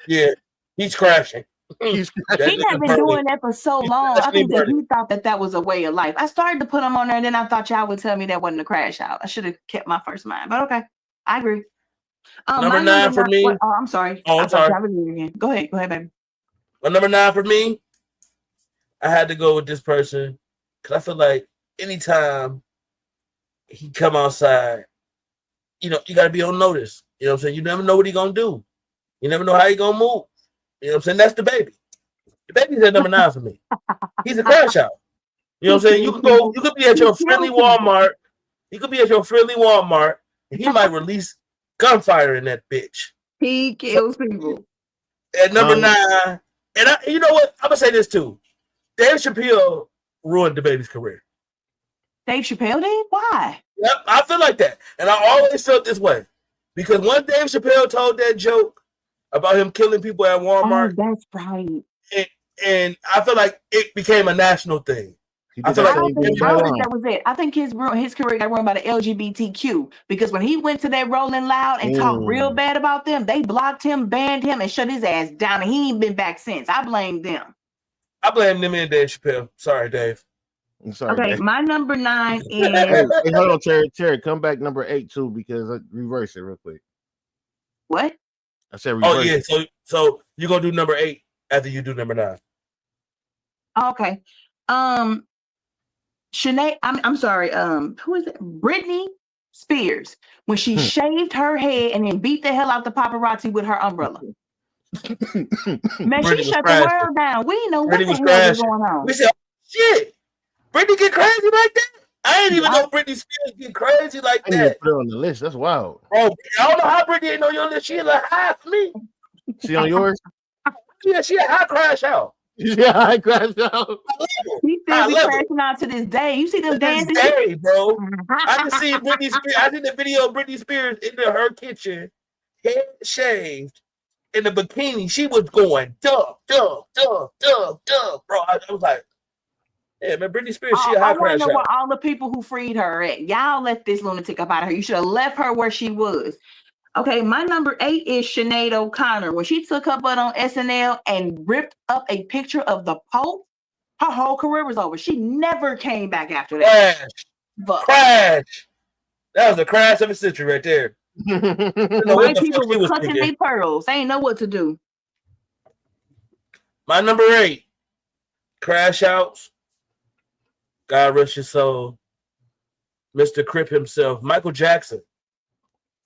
Yeah, he's crashing. He has been doing that for so long. I think that he thought that was a way of life. I started to put him on there, and then I thought y'all would tell me that wasn't a crash out. I should have kept my first mind, but okay, I agree. Number 9 for me. Oh, I'm sorry. I'm sorry. Go ahead, baby. Well, number 9 for me, I had to go with this person because I feel like anytime he come outside, you know, you got to be on notice. You know what I'm saying? You never know what he gonna do. You never know how he gonna move. You know what I'm saying? That's the baby. The baby's at number 9 for me. He's a crash out. You know what I'm saying? You could be at your friendly Walmart. You could be at your friendly Walmart, and he might release gunfire in that bitch. He kills people. At number 9, and you know what? I'm gonna say this too. Dave Chappelle ruined the baby's career. Dave Chappelle did? Why? Yep, I feel like that, and I always felt this way because when Dave Chappelle told that joke about him killing people at Walmart, that's right. And I feel like it became a national thing. I don't think that was it. I think his career got ruined by the LGBTQ because when he went to that Rolling Loud and talked real bad about them, they blocked him, banned him, and shut his ass down, and he ain't been back since. I blame them. I blame them and Dave Chappelle. Sorry, Dave. I'm sorry. Okay, Dave. My number 9 is. Hey, hold on, Terry, come back number 8 too because I reverse it real quick. What? I said reverse. Oh yeah, so you're gonna do number 8 after you do number 9. Okay. Sinead, I'm sorry. Who is it? Britney Spears when she shaved her head and then beat the hell out the paparazzi with her umbrella. Man, she shut the world down. We didn't know what the hell was going on. We said, "Shit, Britney get crazy like that." I didn't even know Britney Spears get crazy like that. I didn't put her on the list. That's wild, bro. I don't know how Britney ain't on your list. She a little high for me. She on yours? Yeah, she a high crash out. Yeah, I crashed out. He still be crashing out to this day. You see those dancing? Day, bro. I just see Britney Spears. I see the video of Britney Spears in her kitchen, head shaved, in the bikini. She was going dumb, bro. I was like, yeah, man, Britney Spears, she a high crash out. I want to know where all the people who freed her at. Y'all let this lunatic up out of her. You should have left her where she was. Okay, my number 8 is Sinead O'Connor. When she took her butt on SNL and ripped up a picture of the Pope, her whole career was over. She never came back after that. Crash. That was the crash of the century right there. White people were clutching their pearls. They ain't know what to do. My number 8, crash outs. God rest his soul. Mr. Crip himself, Michael Jackson.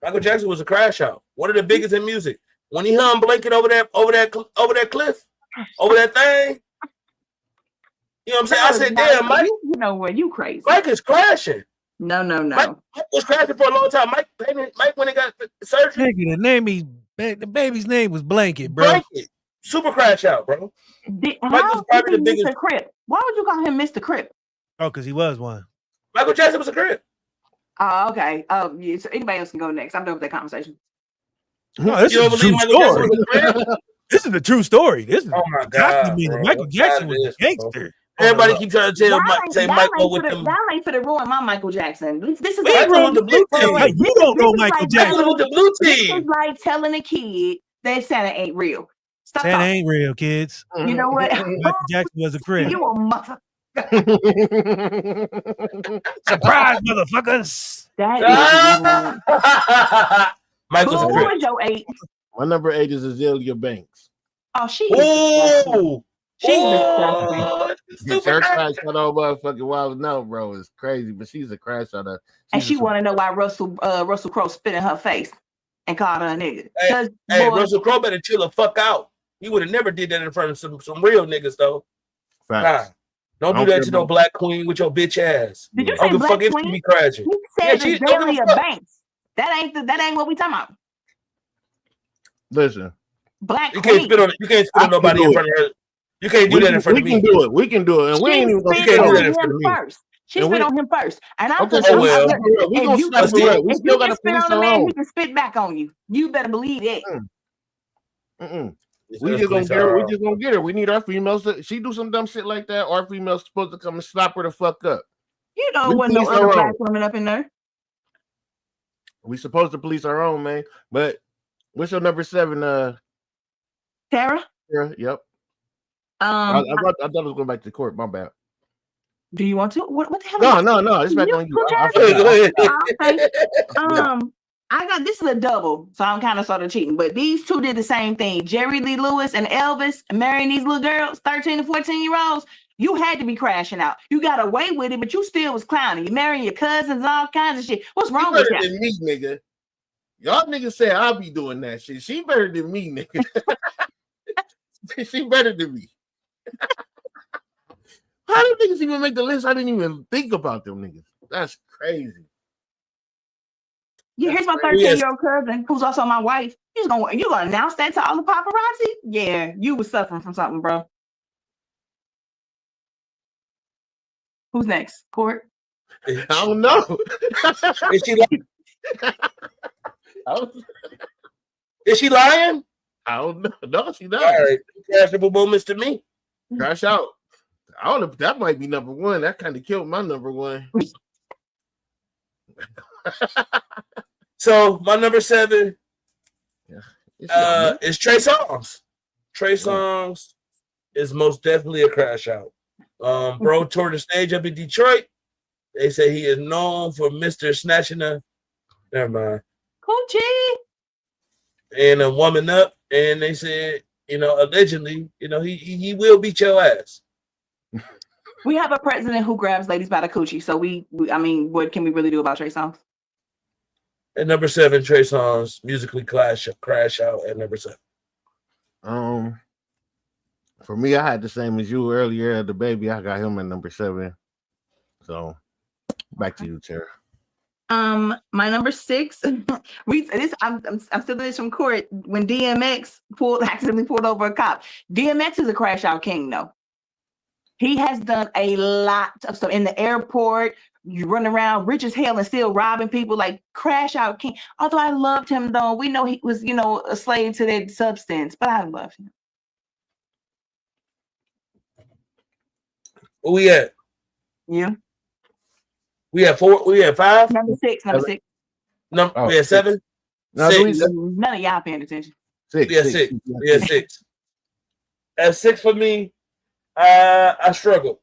Michael Jackson was a crash out. One of the biggest in music. When he hung blanket over that cliff, over that thing. You know what I'm saying? I said, damn, Mike. You know what? You crazy. Mike is crashing. No. Mike was crashing for a long time. Mike when he got surgery. The baby's name was Blanket, bro. Blanket. Super crash out, bro. Mike was probably the biggest. Mr. Crip? Why would you call him Mr. Crip? Oh, because he was one. Michael Jackson was a Crip. Oh, okay. Yeah, so anybody else can go next. I'm done with that conversation. No, this is a true story. This is a true story. This is my God, Michael Jackson was a gangster. Everybody keep trying to tell Michael with them. Y'all ain't for the ruin my Michael Jackson. This is Michael with the blue team. Hey, you don't know Michael Jackson. Michael with the blue This team. is like telling a kid that Santa ain't real. Stop Santa talking. ain't real, kids. You know what? Michael Jackson was a Crip. You a mother. Surprise, motherfuckers. That is Michael's a Who Crip. was your 8? My number 8 is Azealia Banks. Oh, she's Ooh. disgusting. Her crash out on motherfucking Wild No, bro, is crazy, but she's a crash out of. And she want to know why Russell Crowe spit in her face and called her a nigga. Hey, Russell Crowe better chill the fuck out. He would have never did that in front of some real niggas though. Facts. Nah, don't do that to no black queen with your bitch ass. Did you say black fuck queen? If she be crashing. He said Azealia Banks. That ain't what we talking about. Listen, black you queen. You can't spit on nobody in front of her. You can't do that in front of me. We can do it. And we ain't even gonna spit on in front of me. First. She spit on him first. And I'm okay, so we gonna slap her up. We still gotta spit on a man, he can spit back on you. You better believe it. We just gonna get her. We need our females to she do some dumb shit like that. Our females supposed to come and slap her the fuck up. You know, wasn't no other black woman up in there. We supposed to police our own, man. But what's your number 7? Tara? Yep. I thought I was going back to the court. My bad. Do you want to? What the hell? No. It's back on you. I got this is a double, so I'm kind of sort of cheating. But these two did the same thing. Jerry Lee Lewis and Elvis marrying these little girls, 13 and 14-year-olds. You had to be crashing out. You got away with it, but you still was clowning. You marrying your cousins, all kinds of shit. What's wrong with that? Better than me, nigga. Y'all niggas say I'll be doing that shit. She better than me, nigga. She better than me. How do niggas even make the list? I didn't even think about them niggas. That's crazy. Yeah, here's my 13-year-old cousin, who's also my wife. You gonna announce that to all the paparazzi? Yeah, you was suffering from something, bro. Who's next? Court? I don't know. Is she lying? Is she lying? I don't know. No, she not. All right, crashable moments to me. Crash out. I don't know. That might be number 1. That kind of killed my number 1. So my number 7 is Trey Songz. Trey Songz is most definitely a crash out. Bro toured the stage up in Detroit. They say he is known for Mr. Snatching a never mind. Coochie. And a woman up. And they said, allegedly, he will beat your ass. We have a president who grabs ladies by the coochie. So I mean, what can we really do about Trey Songz? At number 7, Trey Songz musically crash out at number 7. For me, I had the same as you earlier. The baby, I got him at number 7. So back to you, Tara. My number 6. I'm still this from court. When DMX accidentally pulled over a cop. DMX is a crash out king, though. He has done a lot of stuff in the airport. You run around rich as hell and still robbing people, like crash out king. Although I loved him, though. We know he was, a slave to that substance, but I loved him. Where we at? Yeah. We have 4. We have 5. Number 6. We have 7. No, 6. None of y'all paying attention. 6. We have 6. We have 6. At 6 for me, I struggle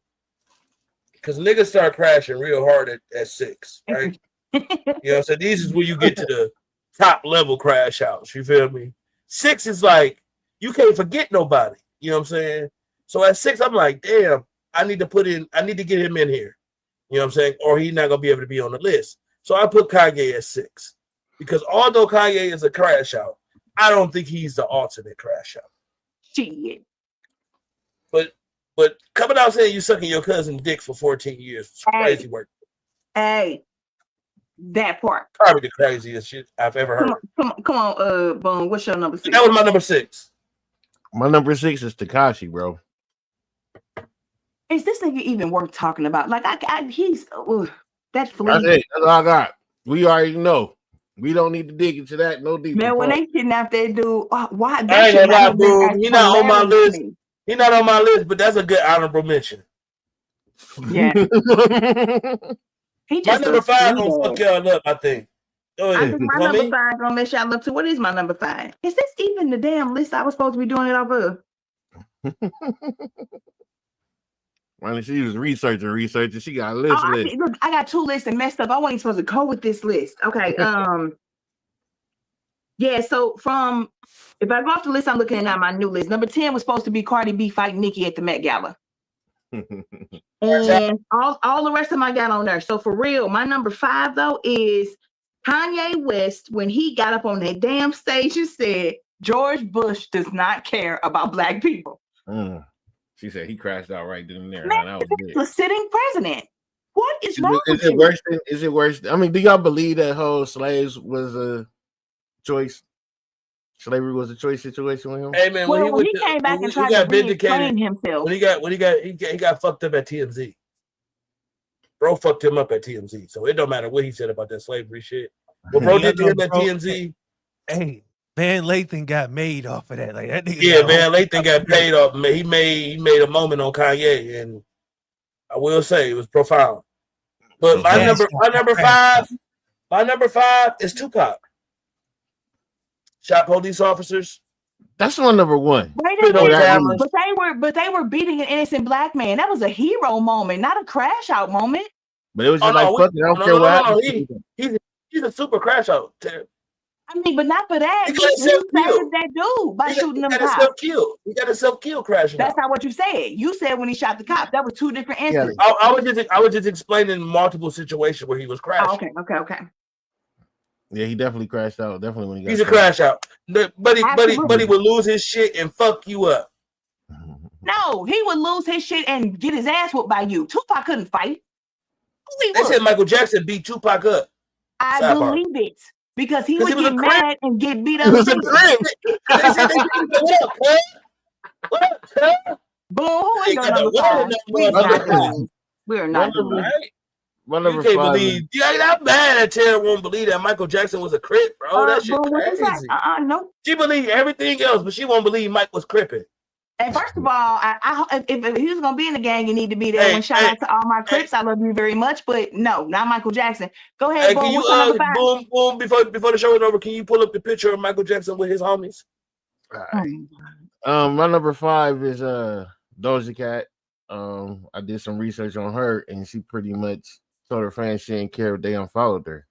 because niggas start crashing real hard at 6, right? You know what I'm saying? These is where you get to the top level crash outs. You feel me? 6 is like you can't forget nobody. You know what I'm saying? So at 6, I'm like, damn, I need to get him in here. You know what I'm saying? Or he's not gonna be able to be on the list. So I put Kanye at 6. Because although Kanye is a crash out, I don't think he's the ultimate crash out. Shit. But coming out saying you sucking your cousin's dick for 14 years is crazy work. Hey, that part. Probably the craziest shit I've ever heard. Come on, Boom. What's your number 6? That was my number 6. My number 6 is Tekashi, bro. Is this nigga even worth talking about? Like, he's that's flea. That's it. That's all I got. We already know. We don't need to dig into that. No deeper. Man, when they kidnapped that dude, why? I ain't gonna lie, bro. He not on my list. He's not on my list, but that's a good honorable mention. Yeah. My number 5 gonna fuck y'all up, I think. I think my number 5 gonna mess y'all up too. What is my number 5? Is this even the damn list I was supposed to be doing it off of? When she was researching, she got a list. Look, I got 2 lists and messed up. I wasn't supposed to go with this list. Okay. Yeah, so if I go off the list, I'm looking at my new list. Number 10 was supposed to be Cardi B fighting Nicki at the Met Gala. And all the rest of them I got on there. So for real, my number 5 though is Kanye West when he got up on that damn stage and said George Bush does not care about black people. She said he crashed out right then and there. Man, that was the sitting president. What is wrong with it worse than, is it worse? I mean, do y'all believe that whole slaves was a choice? Slavery was a choice situation with him? Hey man, when he came back and tried to vindicated himself. When he got fucked up at TMZ. Bro fucked him up at TMZ. So it don't matter what he said about that slavery shit. What bro did to him at TMZ. Hey, Van Lathan got made off of that. Like that nigga. Yeah, Van Lathan got paid off. He made a moment on Kanye, and I will say it was profound. But my number 5 is Tupac. Shot police officers. That's my number 1. But they were beating an innocent black man. That was a hero moment, not a crash out moment. But it was just fuck it. I don't care what happened. He's a super crash out. I mean, but not for that. He saved that dude by shooting them cops. He got a self-kill crash. That's not what you said. You said when he shot the cop. That was 2 different instances. I was just explaining multiple situations where he was crashing. Okay. Yeah, he definitely crashed out. Definitely when he got He's a crash out. But he would lose his shit and fuck you up. No, he would lose his shit and get his ass whooped by you. Tupac couldn't fight. They said Michael Jackson beat Tupac up. I believe it. Because he would get mad and get beat up. Boom, we're not doing it. You can't believe. I'm mad that Tara won't believe that Michael Jackson was a crip, bro. That shit crazy. No. She believed everything else, but she won't believe Mike was cripping. And first of all, if he was gonna be in the gang, you need to be there. Shout out to all my Crips, I love you very much, but no, not Michael Jackson. Go ahead, Boom. Can boom. Before the show is over, can you pull up the picture of Michael Jackson with his homies? All right. My number 5 is Doja Cat. I did some research on her, and she pretty much told her fans she didn't care if they unfollowed her.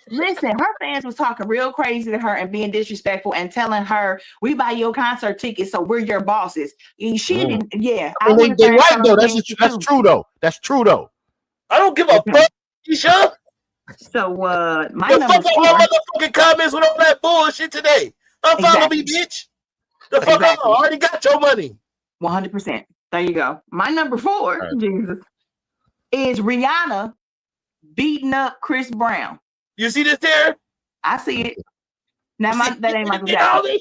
Listen, her fans was talking real crazy to her and being disrespectful and telling her, "We buy your concert tickets, so we're your bosses." She didn't. Yeah, they right though. That's true though. That's true though. I don't give a fuck. You sure? So my number 4. Motherfucking comments with all that bullshit today. Unfollow me, bitch. The fuck up. I already got your money. 100%. There you go. My number 4, Jesus, is Rihanna beating up Chris Brown. You see this there? I see it. Now that ain't Michael Jackson.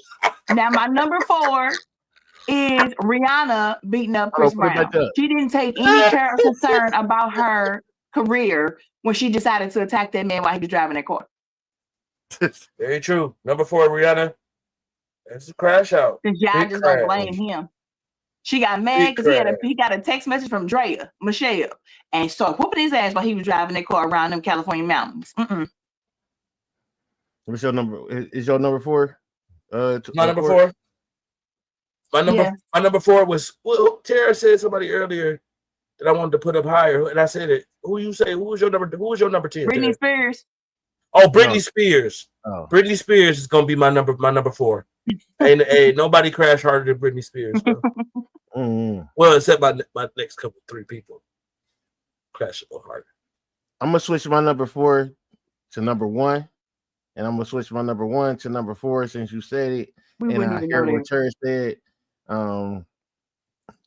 Now my number 4 is Rihanna beating up Chris Brown. She didn't take any care or concern about her career when she decided to attack that man while he was driving that car. Very true. Number 4, Rihanna. That's a crash out. Y'all just gonna blame him. She got mad because he got a text message from Michelle, and started whooping his ass while he was driving that car around them California mountains. What's your number? Is your number 4? My number 4. My number 4 was. Well, Tara said somebody earlier. that I wanted to put up higher, and I said it. Who you say? Who was your number 10? Britney Spears. Oh, Britney Spears. Oh. Britney Spears is gonna be my number 4. ain't nobody crash harder than Britney Spears, bro. Well, except my next couple 3 people crash a little harder. I'm gonna switch my number 4 to number 1, and I'm gonna switch my number 1 to number 4 since you said it. And I heard what Terry said.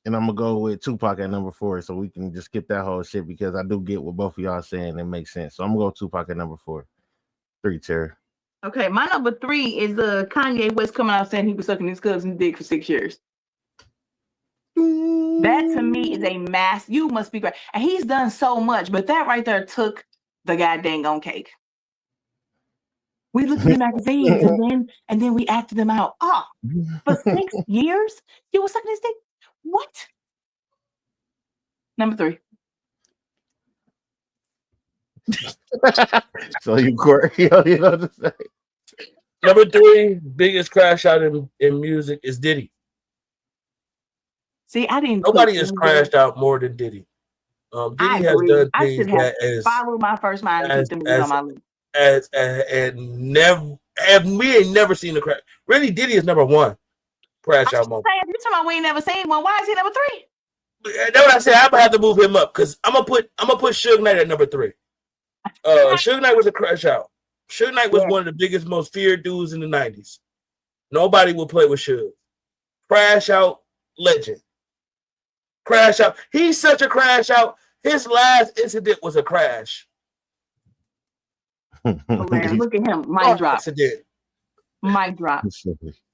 And I'm gonna go with Tupac at number 4, so we can just skip that whole shit because I do get what both of y'all saying. It makes sense. So I'm gonna go Tupac at number 4. 3, Terry. Okay, my number 3 is Kanye West coming out saying he was sucking his cousin's dick for 6 years. That to me is a mass. You must be great, and he's done so much, but that right there took the goddamn on cake. We looked in the magazines and then we acted them out. Oh, for 6 years you was sucking his dick. What? Number 3. So you Court, you know what to say. Number 3, biggest crash out in music is Diddy. See, I didn't. Nobody has crashed out more than Diddy. Diddy has done things that as follow my first mind and keep them on my list. We ain't never seen a crash. Really, Diddy is number 1 crash out moment. You're talking about we ain't never seen one. Why is he number 3? That's what I said. I'm gonna have to move him up because I'm gonna put Suge Knight at number 3. Suge Knight was a crash out. Suge Knight was one of the biggest, most feared dudes in the 90s. Nobody would play with Suge. Crash out legend. Crash out. He's such a crash out. His last incident was a crash. Look at him. Mic drop. Accident. Mic drop.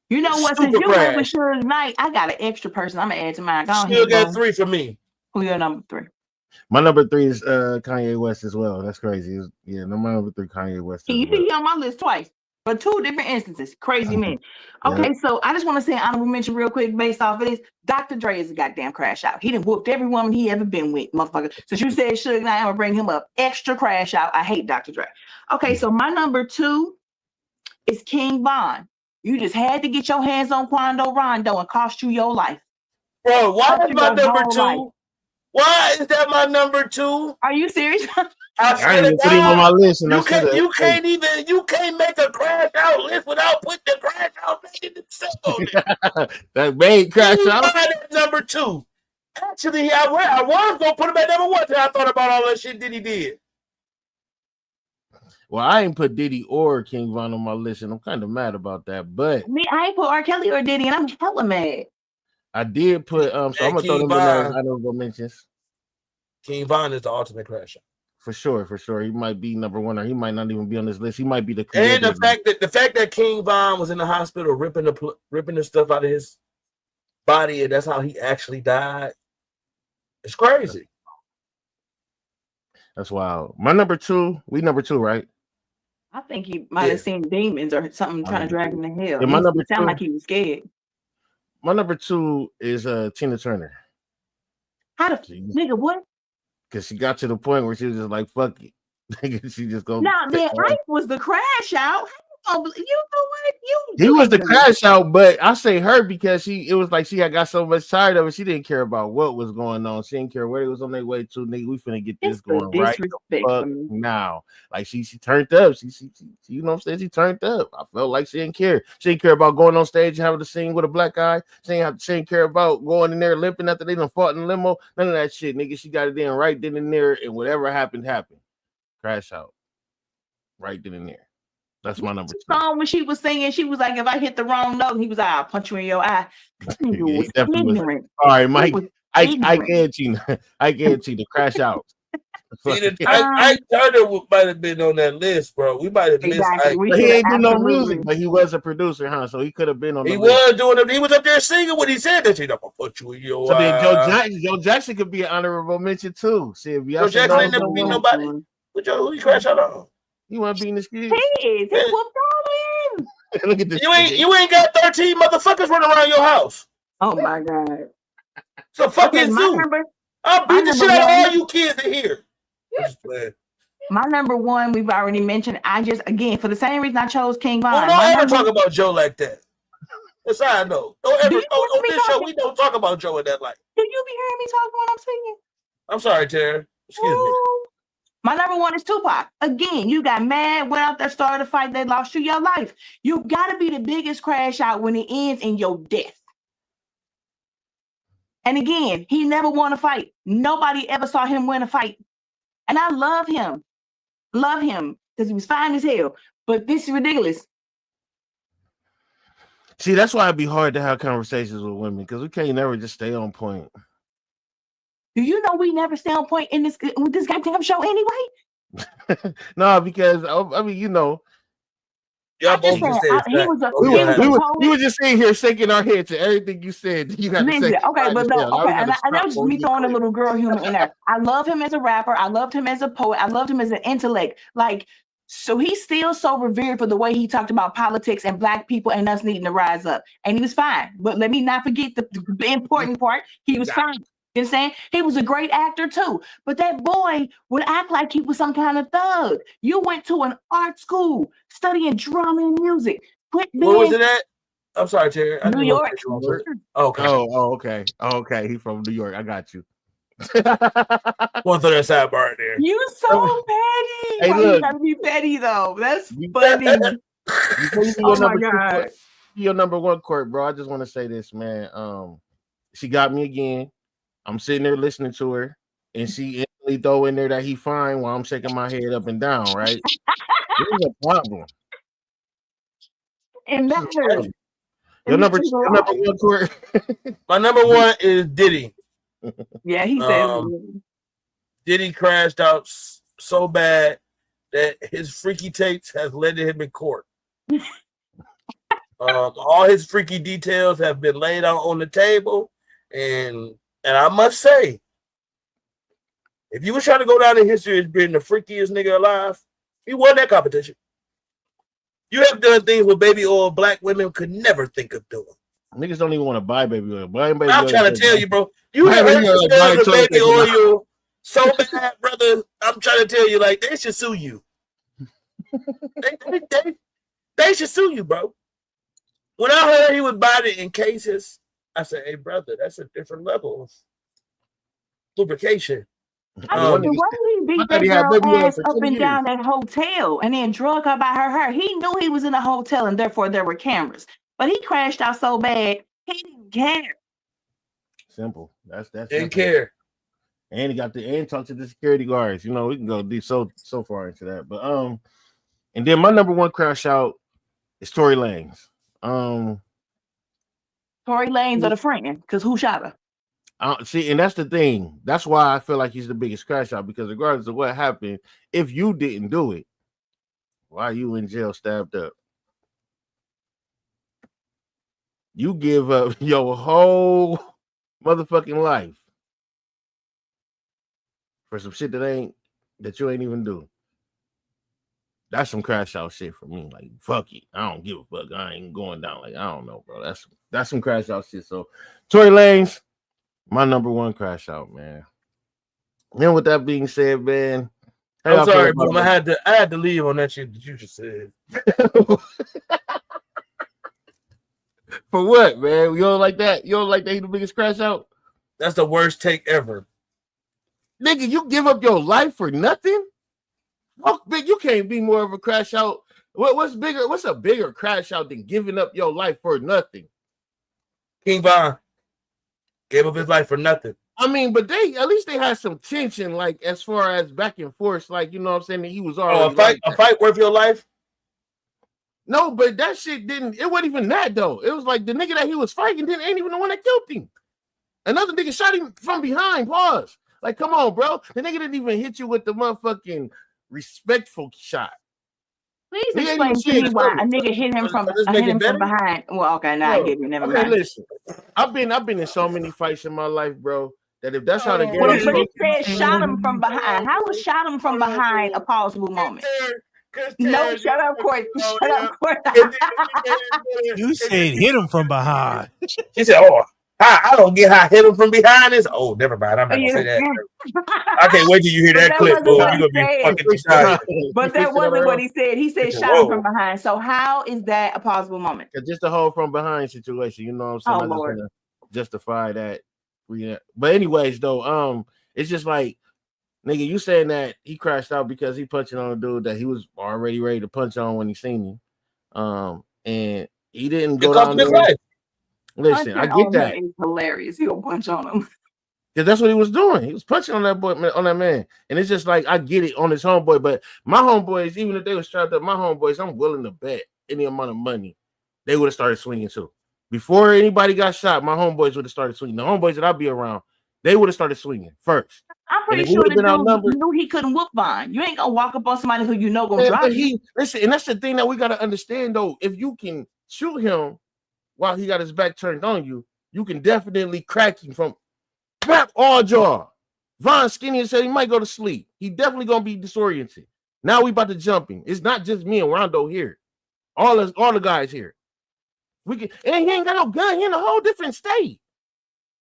You know what? Since you went with Suge Knight, I got an extra person. I'm gonna add to mine. Suge got 3 for me. Who your number 3? My number 3 is Kanye West as well. That's crazy. My number 3 Kanye West. You see, he on my list twice, but 2 different instances. Crazy man. Okay, so I just want to say honorable mention real quick based off of this. Dr. Dre is a goddamn crash out. He done whooped every woman he ever been with, motherfucker. Since you said Suge Knight, I'm gonna bring him up. Extra crash out. I hate Dr. Dre. Okay, so my number 2 is King Von. You just had to get your hands on Quando Rondo and cost you your life. Bro, why is my number 2? Why is that my number 2? Are you serious? I didn't put him on my list. And you can't make a crash out list without putting the crash out itself on it. That made crash out. Number 2. Actually, I was gonna put him at number 1 until I thought about all that shit Diddy did. Well, I ain't put Diddy or King Von on my list, and I'm kind of mad about that. But I ain't put R. Kelly or Diddy, and I'm hella mad. I did put so I'm gonna throw them in there. I don't go mentions. King Von is the ultimate crash out. For sure. He might be number 1, or he might not even be on this list. He might be the creator. And the fact that King Von was in the hospital ripping the stuff out of his body, and that's how he actually died. It's crazy. That's wild. My number 2, we number 2, right? I think he might have seen demons or something trying to drag him to hell. Yeah, my number 2 sound like he was scared. My number 2 is Tina Turner. How the nigga what? Because she got to the point where she was just like, fuck it. She just go. Now, then Ike was the crash out. You know what? He was the crash out, but I say her because it was like she had got so much tired of it. She didn't care about what was going on. She didn't care where it was on their way to. Nigga, we finna get this going right now. Like she turned up. She you know what I'm saying? She turned up. I felt like she didn't care. She didn't care about going on stage and having a scene with a black guy. She didn't care about going in there limping after they done fought in the limo. None of that shit, nigga. She got it in right then and there, and whatever happened. Crash out. Right then and there. That's my number 2. Song when she was singing, she was like, if I hit the wrong note, and he was like, I'll punch you in your eye. Was ignorant. All right, Mike. I get you to crash out. Ike Turner might have been on that list, bro. We might have missed Ike. He ain't do no music, but he was a producer, huh? So he could have been on. He was doing it. He was up there singing when he said that. I'm gonna put you in your eye. So then Joe Jackson could be an honorable mention too. See if Joe Jackson ain't never beat nobody. But Joe, who you crash out on? You want to be in this kid? He whooped all in. Look at this. You ain't got 13 motherfuckers running around your house. Oh my god. So fucking zoo. I'll beat the shit out of all you kids in here. My number 1, we've already mentioned. I just, again, for the same reason I chose King Von. Don't ever talk about Joe like that. That's how I know. Don't ever on this show we don't talk about Joe in that light. Do you be hearing me talk when I'm speaking? I'm sorry, Tara. Excuse me. My number one is Tupac. Again, you got mad, went out there, started a fight, they lost you your life. You got to be the biggest crash out when it ends in your death. And again, he never won a fight. Nobody ever saw him win a fight. And I love him. Love him because he was fine as hell. But this is ridiculous. See, that's why it'd be hard to have conversations with women because we can't never just stay on point. Do you know we never stay on point in this goddamn show anyway? No, because I mean, you know, Y'all both just said we were just sitting here shaking our heads to everything you said. You got to say, okay, but no, okay, and that was just me throwing a little girl humor in there. I love him as a rapper. I loved him as a poet. I loved him as an intellect. Like, so he's still so revered for the way he talked about politics and Black people and us needing to rise up. And he was fine. But let me not forget the important part. He was fine. You know what I'm saying? He was a great actor too. But that boy would act like he was some kind of thug. You went to an art school studying drama and music. Where was it at? I'm sorry, Terry. New York. Okay. Okay. Okay. He's from New York. I got you. One throw that sidebar in there. You so petty. Hey, why look, you gotta be petty though? That's funny. Oh my God. Your number one, Court, bro. I just want to say this, man. She got me again. I'm sitting there listening to her, and she instantly throw in there that he fine while I'm shaking my head up and down, right? There's a problem. And matters. Your number one, Court. My number one is Diddy. Yeah, he said Diddy crashed out so bad that his freaky tapes has led to him in court. All his freaky details have been laid out on the table, and I must say, if you was trying to go down in history as being the freakiest nigga alive, he won that competition. You have done things with baby oil Black women could never think of doing. Niggas don't even want to buy baby oil. I'm trying to tell you, bro. You have heard the smell of baby oil so bad, brother. I'm trying to tell you, like, they should sue you. they should sue you, bro. When I heard he would buy it in cases, I said, hey, brother, that's a different level of lubrication. I mean, why did he beat that girl ass up and down that hotel and then drug her by her hair? He knew he was in a hotel and therefore there were cameras. But he crashed out so bad, he didn't care. Simple. That's didn't care. And he got and talk to the security guards. You know, we can go deep so far into that. But and then my number one crash out is Tory Lanez. Tory Lanez or the friend, because who shot her? See, and that's the thing. That's why I feel like he's the biggest crash out, because regardless of what happened, if you didn't do it, why are you in jail stabbed up? You give up your whole motherfucking life for some shit that you ain't even do. That's some crash out shit for me. Like, fuck it. I don't give a fuck. I ain't going down. Like, I don't know, bro. That's some crash out shit. So Tory Lanez, my number one crash out, man. Then with that being said, man. I'm sorry, but I had to leave on that shit that you just said. For what, man? You don't like that? You don't like that he's the biggest crash out? That's the worst take ever. Nigga, you give up your life for nothing? Oh, big, you can't be more of a crash out. What's bigger? What's a bigger crash out than giving up your life for nothing? King Von gave up his life for nothing. I mean, but at least they had some tension, like as far as back and forth, like, you know what I'm saying? That he was already a fight worth your life? No, but that shit it wasn't even that though. It was like the nigga that he was fighting ain't even the one that killed him. Another nigga shot him from behind. Pause. Like, come on, bro. The nigga didn't even hit you with the motherfucking respectful shot. Please explain to me why a nigga hit him from behind. Well, okay, now I get it. Never mind. Listen, I've been in so many fights in my life, bro, that if that's how the game is. But he said shot him from behind. How was shot him from behind a possible moment? No, shut up, Court. Shut up, Court. You said hit him from behind. She said, "Oh, I don't get how hit him from behind is." Oh, never mind. I'm not gonna say that. I can't wait till you hear that clip, boy. You're gonna be fucking excited. But that wasn't what he said. He said shot him from behind. So how is that a possible moment? Just a whole from behind situation. You know what I'm saying? Oh, Lord. Justify that. But anyways, though, It's just like, nigga, you saying that he crashed out because he punching on a dude that he was already ready to punch on when he seen him. And he didn't go down there. Listen, I get that. It's hilarious. He'll punch on him. Because that's what he was doing. He was punching on that boy, on that man. And it's just like, I get it on his homeboy, but my homeboys, even if they were strapped up, my homeboys, I'm willing to bet any amount of money they would have started swinging too. Before anybody got shot, my homeboys would have started swinging. The homeboys that I'd be around, they would have started swinging first. I'm pretty sure the dude knew he couldn't whoop Vine. You ain't gonna walk up on somebody who you know gonna drop you. Listen, and that's the thing that we gotta understand though. If you can shoot him while he got his back turned on you, you can definitely crack him from all jaw. Von skinny and said he might go to sleep. He definitely gonna be disoriented. Now we about to jump him. It's not just me and Rondo here. All the guys here. We can, and he ain't got no gun. He in a whole different state.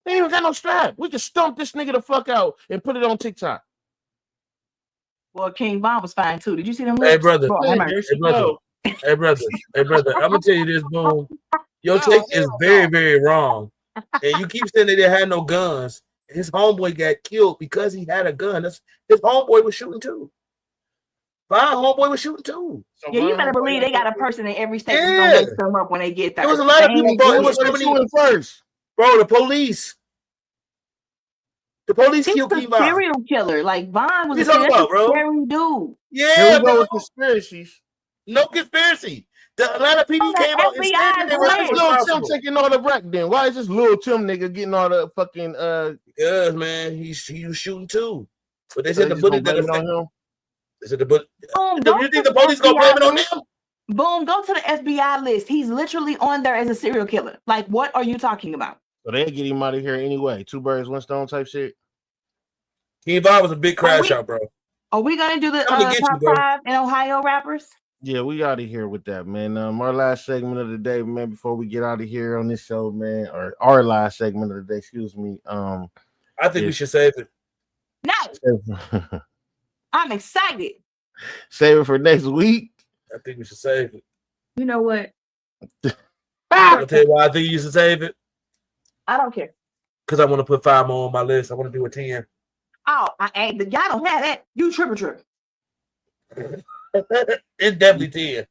He ain't even got no strap. We can stomp this nigga the fuck out and put it on TikTok. Well, King Von was fine too. Did you see them? Hey, brother. Hey, brother. I'm gonna tell you this, Boom. Your take is very, very wrong. And you keep saying they didn't have no guns. His homeboy got killed because he had a gun. His homeboy was shooting too. My homeboy was shooting too. So yeah, you better believe they got a person in every state that's gonna wake them up when they get there. There was a lot of people, bro. It was so many first. Bro, the police. The police killed King Von. Serial killer. Like Von was a scary dude. Yeah, here we go with conspiracies. No conspiracy. The Atlanta PD came out and said they were Lil Tim taking all the rap then. Why is this Lil Tim nigga getting all the fucking Because man, he was shooting too. But they said the bullet that affected him. They said the bullet. Do you think the police gonna blame it on them? Boom, go to the FBI list. He's literally on there as a serial killer. Like, what are you talking about? So they get him out of here anyway. 2 birds, 1 stone type shit. King Von was a big crash out, bro. Are we gonna do the top 5 in Ohio rappers? Yeah, we out of here with that, man. Our last segment of the day, man, before we get out of here on this show, man, or our last segment of the day, excuse me. I think we should save it. No. I'm excited. Save it for next week. I think we should save it. You know what? I'll tell you why I think you should save it. I don't care. Because I want to put 5 more on my list. I want to do a 10. Oh, y'all don't have that. You triple. It's definitely 10.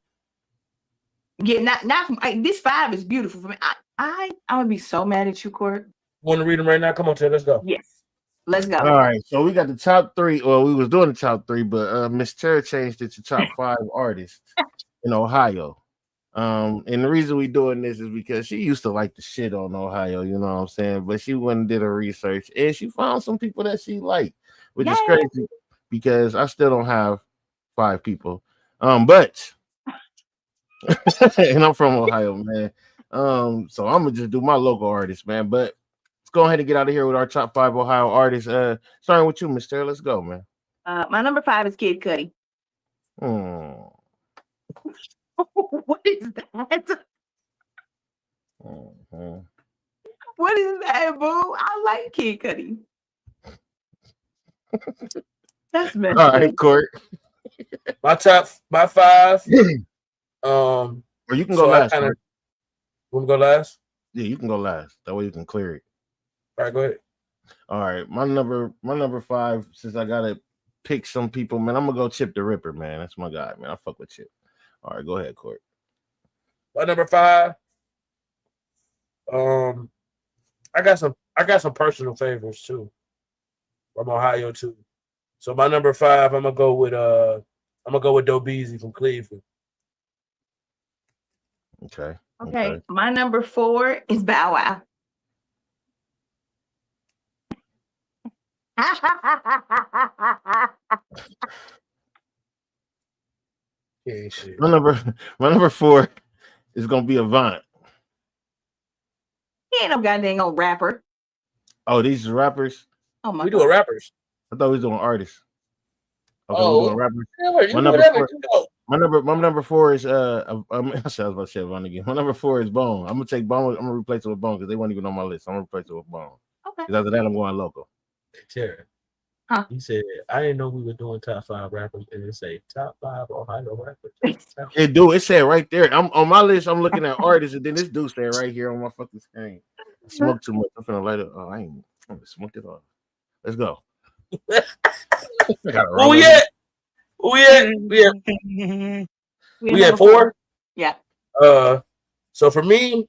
Yeah, not from this 5 is beautiful for me. I'm gonna be so mad at you, Court. Want to read them right now? Come on, Ted, let's go. Yes. Let's go. All right, so we got the top 3. Well, we was doing the top 3, but Miss Tera changed it to top 5 artists in Ohio. And the reason we doing this is because she used to like the shit on Ohio, you know what I'm saying? But she went and did her research and she found some people that she liked, which is crazy because I still don't have 5 people. But and I'm from Ohio, man. So I'm gonna just do my local artists, man. But let's go ahead and get out of here with our top 5 Ohio artists. Starting with you, Miss Tera. Let's go, man. My number 5 is Kid Cudi. What is that? What is that, boo? I like Kid Cudi. That's messed up. All right, Court. My 5. Or you can go last. Want to go last? Yeah, you can go last. That way you can clear it. All right, go ahead. All right, my number 5. Since I gotta pick some people, man, I'm gonna go Chip the Ripper, man. That's my guy, man. I fuck with Chip. All right, go ahead, Court. My number 5. I got some personal favorites too from Ohio too. So my number 5, I'm gonna go with Doe Beasy from Cleveland. Okay. My number 4 is Bow Wow. Yeah, shit. My number 4 is gonna be Avant. He ain't no goddamn old rapper. Oh, these are rappers. Oh my! We doing rappers. I thought we was doing artists. Okay, we doing rappers. Yeah, my number 4 is I was about to say Von again. My number 4 is Bone. I'm gonna take Bone. I'm gonna replace it with Bone because they weren't even on my list. I'm gonna replace it with Bone. Okay. Because after that, I'm going local. Tera. Huh? He said, I didn't know we were doing top 5 rappers, and it say top 5 Ohio rappers. It do. It said right there. I'm on my list. I'm looking at artists, and then this dude said right here on my fucking screen. I smoked too much. I'm finna light it. Oh, I'm gonna smoke it off. Let's go. Where we at? We at 4? Yeah. So for me,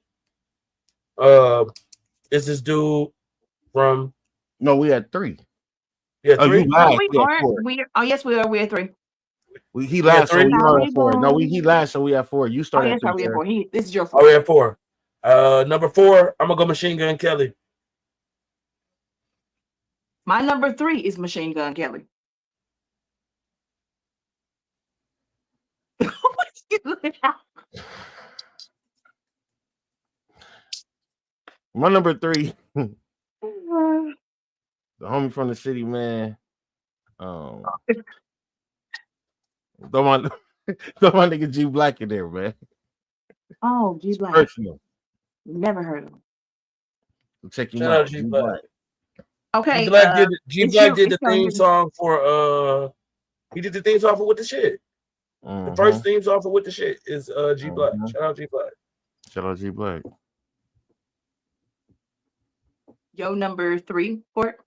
is this dude from? No, we had 3. Yeah, 3. You lied. We aren't. Yes, we are. We had 3. He lied, so we are at 4. No, he Boom. lied, so we have 4. You started. Yes, we have 4. This is your 4. Oh, we have 4. Number 4, I'm gonna go Machine Gun Kelly. My number 3 is Machine Gun Kelly. My number 3, the homie from the city, man. Throw my nigga G Black in there, man. Oh, G Black. Personal. Never heard of him. Check him Shout out. out G Black. Okay. G Black did the theme song for he did the theme song for With the Shit. The first theme song for With the Shit is G Black. Shout out G Black. Shout out G Black. Yo, number 3, Court.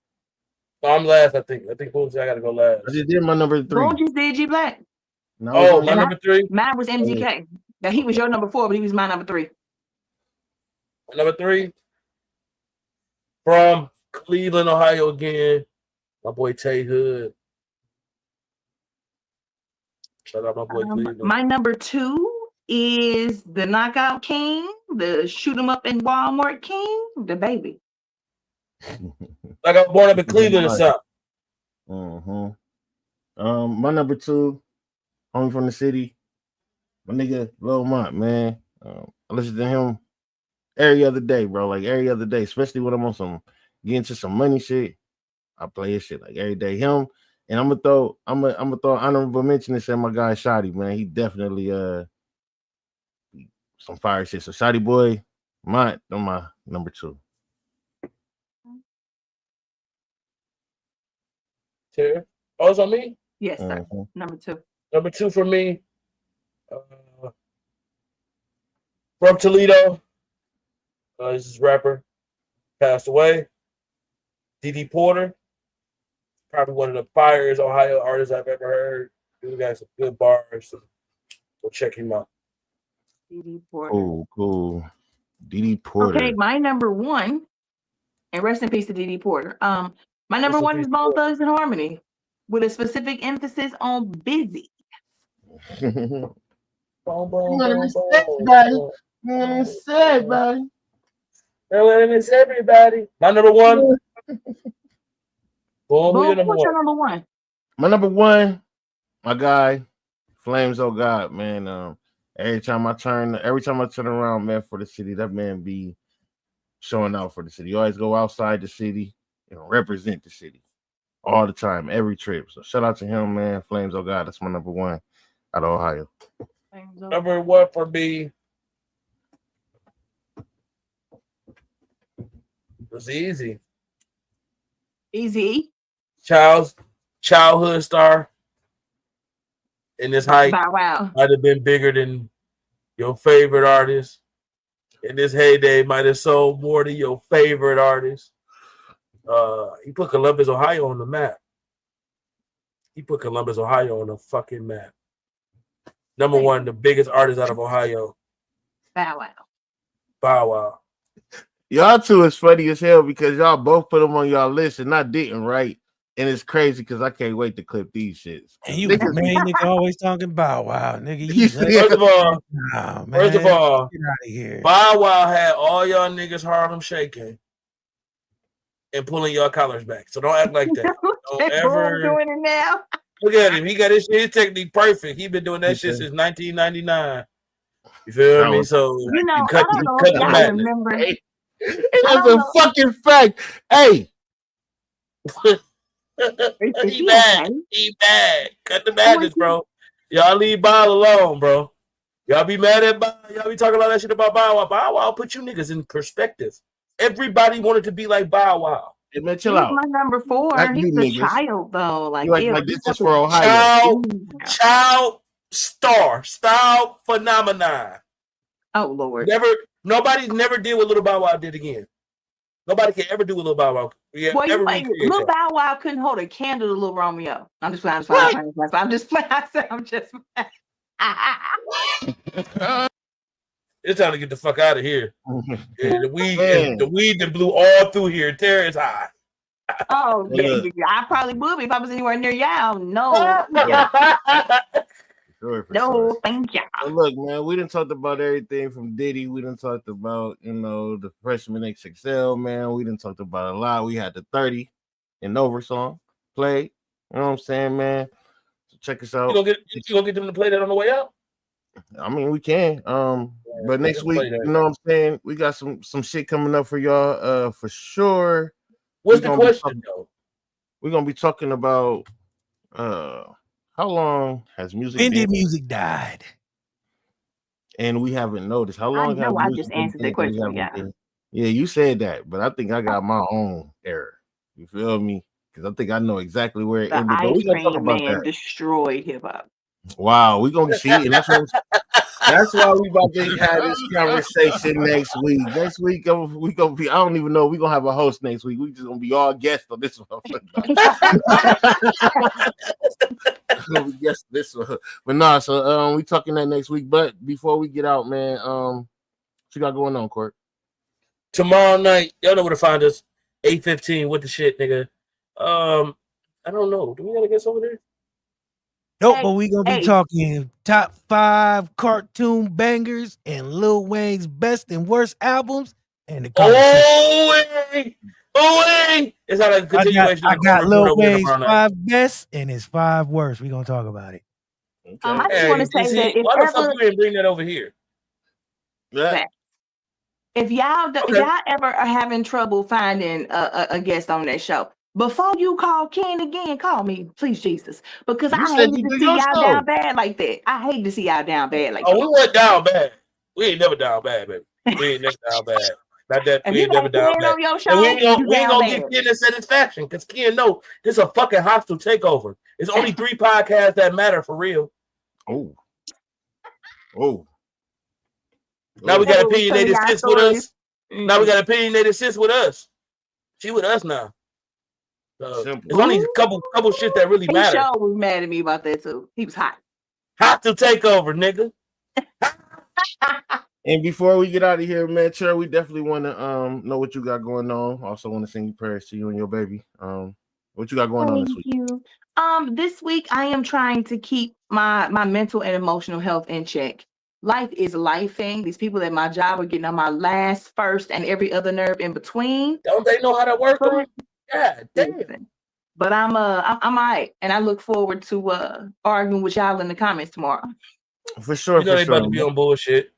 No, I'm last, I think. I gotta go last. I just did my number 3. Boom just did G Black. No, my number 3. Mine was MGK. Now he was your number 4, but he was my number 3. Number 3, from Cleveland, Ohio again, my boy Tay Hood. Shout out my boy Cleveland. My number 2 is the Knockout King, the Shoot 'em Up in Walmart King, the baby. Like I was born up in Cleveland or something. My number 2, homie from the city, my nigga Lil Mont, man. I listen to him every other day, bro. Like every other day, especially when I'm on getting to some money shit. I play his shit like every day. Him, and I'm gonna throw honorable mention and say my guy Shotty, man. He definitely some fire shit. So Shotty boy, my number 2. Tara? Oh, it's on me? Yes, sir. Number 2. Number 2 for me. From Toledo. This is rapper. Passed away. Diddy Porter. Probably one of the firest Ohio artists I've ever heard. Dude got some good bars. So go check him out. Diddy Porter. Cool. Diddy Porter. Okay, my number 1, and rest in peace to Diddy Porter. My number 1 is Bone Thugs and Harmony, with a specific emphasis on busy. Boom, everybody. My number 1. Boom, what's your number 1? My number 1, my guy, Flames. Oh God, man. Every time I turn around, man, for the city, that man be showing out for the city. You always go outside the city and represent the city all the time, every trip. So shout out to him, man. Flames. Oh God, that's my number 1 out of Ohio. Number 1 for me was Easy. Easy. Childhood star. In this height, Bow Wow might have been bigger than your favorite artist. In this heyday, might have sold more than your favorite artist. He put Columbus, Ohio on the map. He put Columbus, Ohio on the fucking map. Number 1, the biggest artist out of Ohio. Bow Wow. Bow Wow. Y'all two is funny as hell because y'all both put them on y'all list and I didn't, right? And it's crazy because I can't wait to clip these shits. And you nigga always talking Bow Wow, nigga. First of all, get out of here. Bow Wow had all y'all niggas Harlem shaking and pulling y'all collars back. So don't act like that. Don't ever doing it now. Look at him. He got his technique perfect. He been doing that shit since 1999. You feel me? So you know, cut I the remember. Hey, that's a fucking fact. Hey. He bad. Cut the madness, bro. Y'all leave Bow alone, bro. Y'all be mad at Bow. Y'all be talking all that shit about Bow Wow. Bow Wow put you niggas in perspective. Everybody wanted to be like Bow Wow. Hey, man, chill out. My number 4. He's a child though. Like this is for Ohio. Child star, style phenomenon. Oh Lord. Nobody never did what Little Bow Wow did again. Nobody can ever do a Lil Bow Wow. Yeah, Boy, ever Lil recreate that. Bow Wow couldn't hold a candle to Lil Romeo. I'm just playing. I'm just playing. I said I'm just playing. It's time to get the fuck out of here. Yeah, the weed that blew all through here. Tera is high. Oh yeah, I probably would be if I was anywhere near y'all. No, Sure. thank you. So look, man, we done talked about everything from Diddy. We done talked about, the freshman XXL, man. We done talked about a lot. We had the 30 and over song played. You know what I'm saying, man? So check us out. You gonna get them to play that on the way out? I mean, we can. But next week, you know what I'm saying? We got some shit coming up for y'all, for sure. What's the question, though? We're gonna be talking about how long has music When been? did music died? And we haven't noticed. How long I know I just answered that question. Yeah, you said that, but I think I got my own error. You feel me? Because I think I know exactly where it ended. But we gonna talk about that. Destroyed hip hop. Wow, we gonna see, and that's why we about to have this conversation next week. Next week, we gonna be. I don't even know. We gonna have a host next week. We just gonna be all guests on this one. This one. But nah. So we talking that next week. But before we get out, man, what you got going on, Court? Tomorrow night, y'all know where to find us. 8:15 with the shit, nigga. I don't know. Do we got to get over there? Nope, but we gonna be talking top 5 cartoon bangers and Lil Wayne's best and worst albums and the It's not a continuation. I got Lil Wayne's 5 best and his 5 worst. We gonna talk about it. Okay. I just want to say that why the fuck you didn't bring that over here? Yeah. If y'all ever are having trouble finding a guest on that show, before you call Ken again, call me, please, Jesus, because I hate to see y'all down bad like that. I hate to see y'all down bad like that. Oh, we went down bad. We ain't never down bad, baby. We ain't never down bad. Not that we ain't never down bad. On your show, and we ain't gonna get Ken the satisfaction because Ken know this is a fucking hostile takeover. It's only 3 podcasts that matter for real. Oh. Now we got opinionated sis with us. Now we got opinionated sis with us. She with us now. It's only a couple shit that really matter. He sure was mad at me about that too. He was hot. Hot to take over, nigga. And before we get out of here, man, Cher, we definitely want to know what you got going on. Also want to sing prayers to you and your baby. What you got going on this week? This week I am trying to keep my mental and emotional health in check. Life is lifing. These people at my job are getting on my last, first, and every other nerve in between. Don't they know how to work on? God damn. But I'm all right, and I look forward to arguing with y'all in the comments tomorrow. For sure. You know they about to be on bullshit.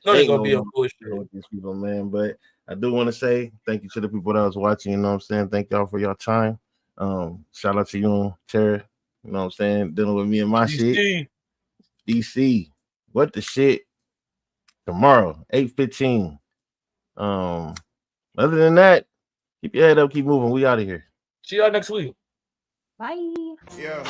No, they're gonna be on bullshit with these people, man. But I do want to say thank you to the people that was watching. You know what I'm saying? Thank y'all for your time. Shout out to you, Tera. You know what I'm saying? Dealing with me and my shit. DC. What the shit? Tomorrow, 8:15. Other than that, keep your head up, keep moving. We out of here. See y'all next week. Bye. Yeah,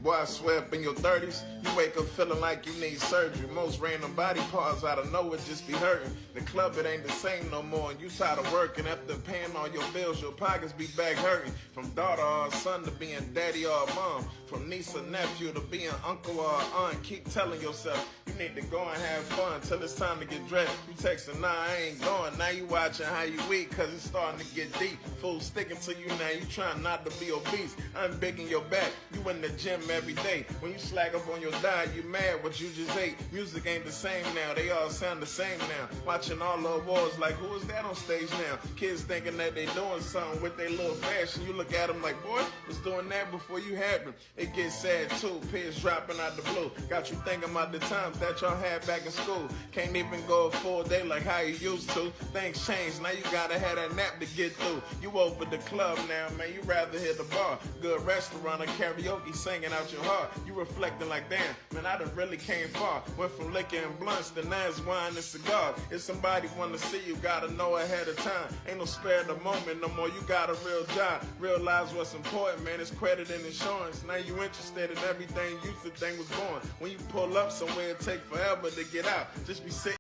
boy, I swear up in your 30s, you wake up feeling like you need surgery. Most random body parts out of nowhere just be hurting. The club, it ain't the same no more, and you tired of working. After paying all your bills, your pockets be back hurting. From daughter or son to being daddy or mom. From niece or nephew to being uncle or aunt. Keep telling yourself you need to go and have fun till it's time to get dressed. You texting, nah, I ain't going. Now you watching how you eat, cause it's starting to get deep. Food sticking to you now, you trying not to be obese. I'm big in your back, you in the gym every day. When you slack up on your diet, you mad what you just ate. Music ain't the same now, they all sound the same now. Watching all the awards like, who is that on stage now? Kids thinking that they doing something with their little fashion. You look at them like, boy, was doing that before you had them. It gets sad too, peers dropping out the blue. Got you thinking about the times that y'all had back in school. Can't even go a full day like how you used to. Things changed, now you gotta have that nap to get through. You over the club now, man, you rather hit the bar. Good restaurant or karaoke singing out your heart. You reflecting like, damn, man, I done really came far. Went from liquor and blunts to now it's wine and cigar. If somebody wanna see you, gotta know ahead of time. Ain't no spare the moment no more, you got a real job. Realize what's important, man, it's credit and insurance. Now you interested in everything you used to think was born. When you pull up somewhere, it take forever to get out. Just be sitting.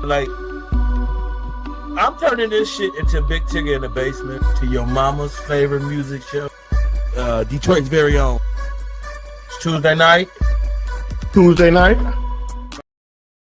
Like, I'm turning this shit into Big Tigger in the Basement, to your mama's favorite music show, Detroit's very own. Tuesday night.